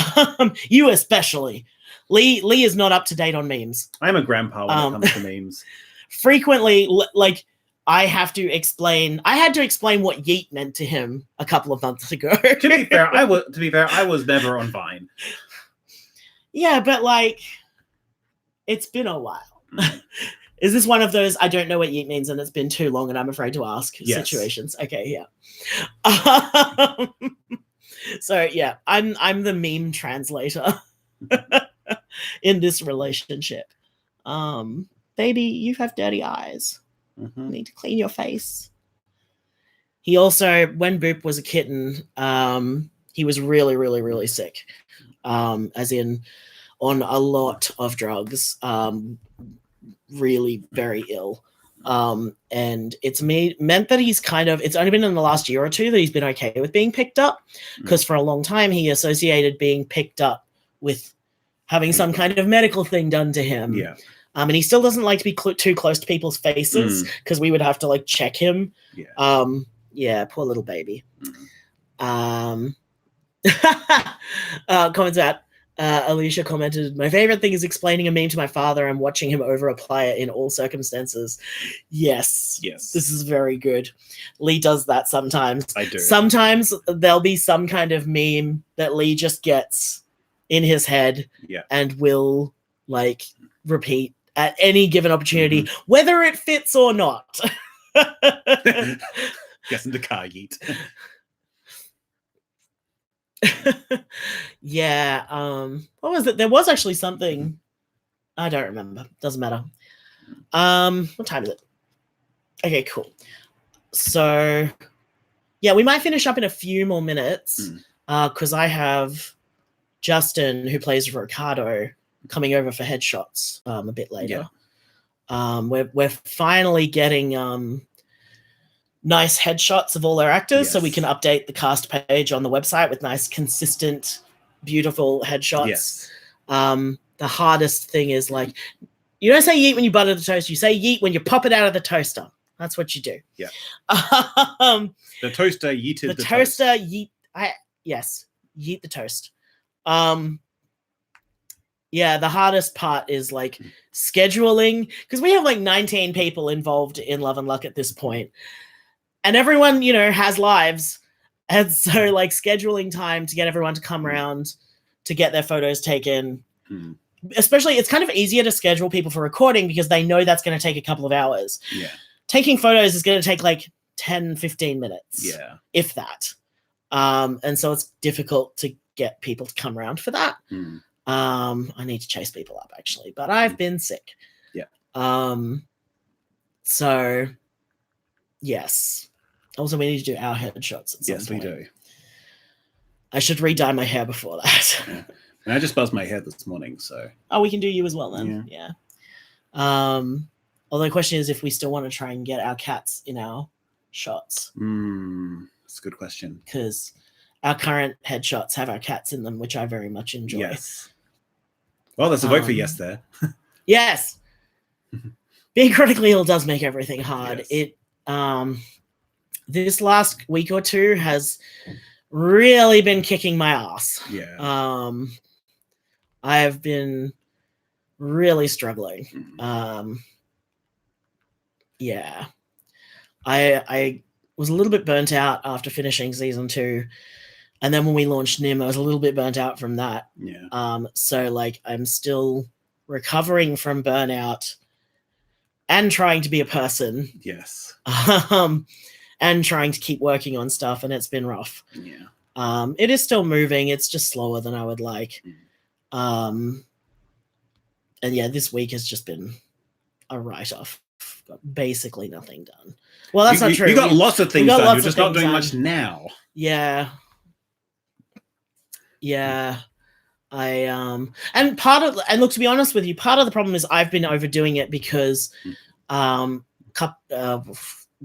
You especially. Lee is not up to date on memes. I'm a grandpa when it comes to memes. Frequently, like I had to explain what yeet meant to him a couple of months ago. To be fair, I was never on Vine. Yeah, but like, it's been a while. Is this one of those I don't know what yeet means and it's been too long and I'm afraid to ask situations? Okay, yeah. So yeah, I'm the meme translator in this relationship. Baby, you have dirty eyes. You need to clean your face. He also, when Boop was a kitten, he was really, really, really sick, as in on a lot of drugs, really very ill. And it's meant that he's it's only been in the last year or two that he's been okay with being picked up, because for a long time he associated being picked up with having some kind of medical thing done to him. Yeah. And he still doesn't like to be too close to people's faces, because we would have to like check him. Yeah. Yeah, poor little baby. Comments out. Alicia commented, "My favorite thing is explaining a meme to my father and watching him over apply it in all circumstances." Yes. This is very good. Lee does that sometimes. I do. Sometimes there'll be some kind of meme that Lee just gets in his head and will like repeat at any given opportunity, whether it fits or not. Gets in the car, yeet. Yeah. What was it? There was actually something. I don't remember. Doesn't matter. What time is it? Okay, cool. So yeah, we might finish up in a few more minutes, because I have Justin, who plays Ricardo, coming over for headshots a bit later. We're finally getting nice headshots of all our actors, so we can update the cast page on the website with nice, consistent, beautiful headshots. The hardest thing is, like, you don't say yeet when you butter the toast, you say yeet when you pop it out of the toaster. That's what you do. The toaster yeeted the toaster toast. yeet. Yeet the toast. Yeah, the hardest part is like scheduling, because we have like 19 people involved in Love and Luck at this point, and everyone, you know, has lives, and so like scheduling time to get everyone to come around to get their photos taken. Especially, it's kind of easier to schedule people for recording because they know that's going to take a couple of hours. Taking photos is going to take like 10-15 minutes, if that. And so it's difficult to get people to come around for that. I need to chase people up, actually, but I've been sick. So yes. Also, we need to do our headshots at some point. We do. I should re-dye my hair before that. And I just buzzed my hair this morning, so. Oh, we can do you as well then. Yeah. Although the question is if we still want to try and get our cats in our shots. That's a good question. Because our current headshots have our cats in them, which I very much enjoy. Yes. Well, there's a vote for yes there. Yes. Being critically ill does make everything hard. It this last week or two has really been kicking my ass. I have been really struggling. I was a little bit burnt out after finishing season 2. And then when we launched NIM, I was a little bit burnt out from that. So like I'm still recovering from burnout and trying to be a person. And trying to keep working on stuff, and it's been rough. It is still moving. It's just slower than I would like. And yeah, this week has just been a write-off. Got basically nothing done. Well, that's not true. You got lots of things done. You're just not doing much now. And look, to be honest with you, part of the problem is I've been overdoing it because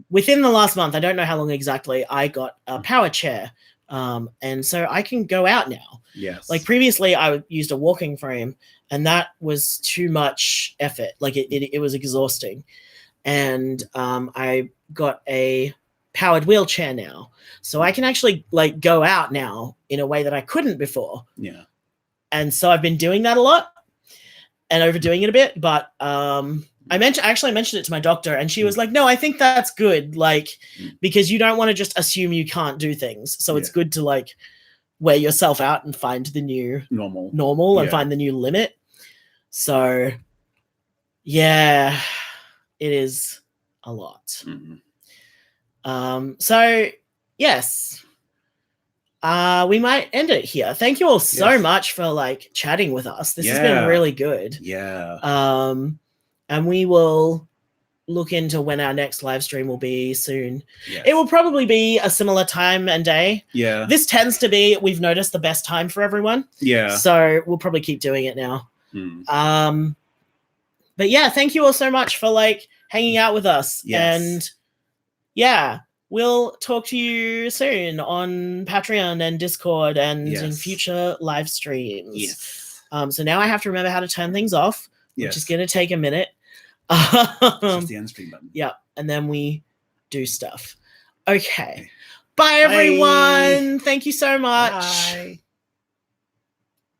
within the last month, I don't know how long exactly, I got a power chair. And so I can go out now. Like previously I used a walking frame, and that was too much effort. Like it was exhausting. And I got a powered wheelchair now. So I can actually like go out now in a way that I couldn't before. And so I've been doing that a lot and overdoing it a bit. But I mentioned it to my doctor, and she was like, no, I think that's good. Like, because you don't want to just assume you can't do things. So it's good to like wear yourself out and find the new normal and find the new limit. So yeah, it is a lot. So yes, we might end it here. Thank you all so much for like chatting with us. This has been really good. And we will look into when our next live stream will be soon. Yes. It will probably be a similar time and day. Yeah. This tends to be, we've noticed, the best time for everyone. Yeah. So we'll probably keep doing it now. But yeah, thank you all so much for like hanging out with us. Yes. And yeah, we'll talk to you soon on Patreon and Discord and in Yes. future live streams. Yes. So now I have to remember how to turn things off, which Yes. is going to take a minute. It's just the end stream button. Yeah, and then we do stuff. Okay. Bye, everyone. Thank you so much. Bye.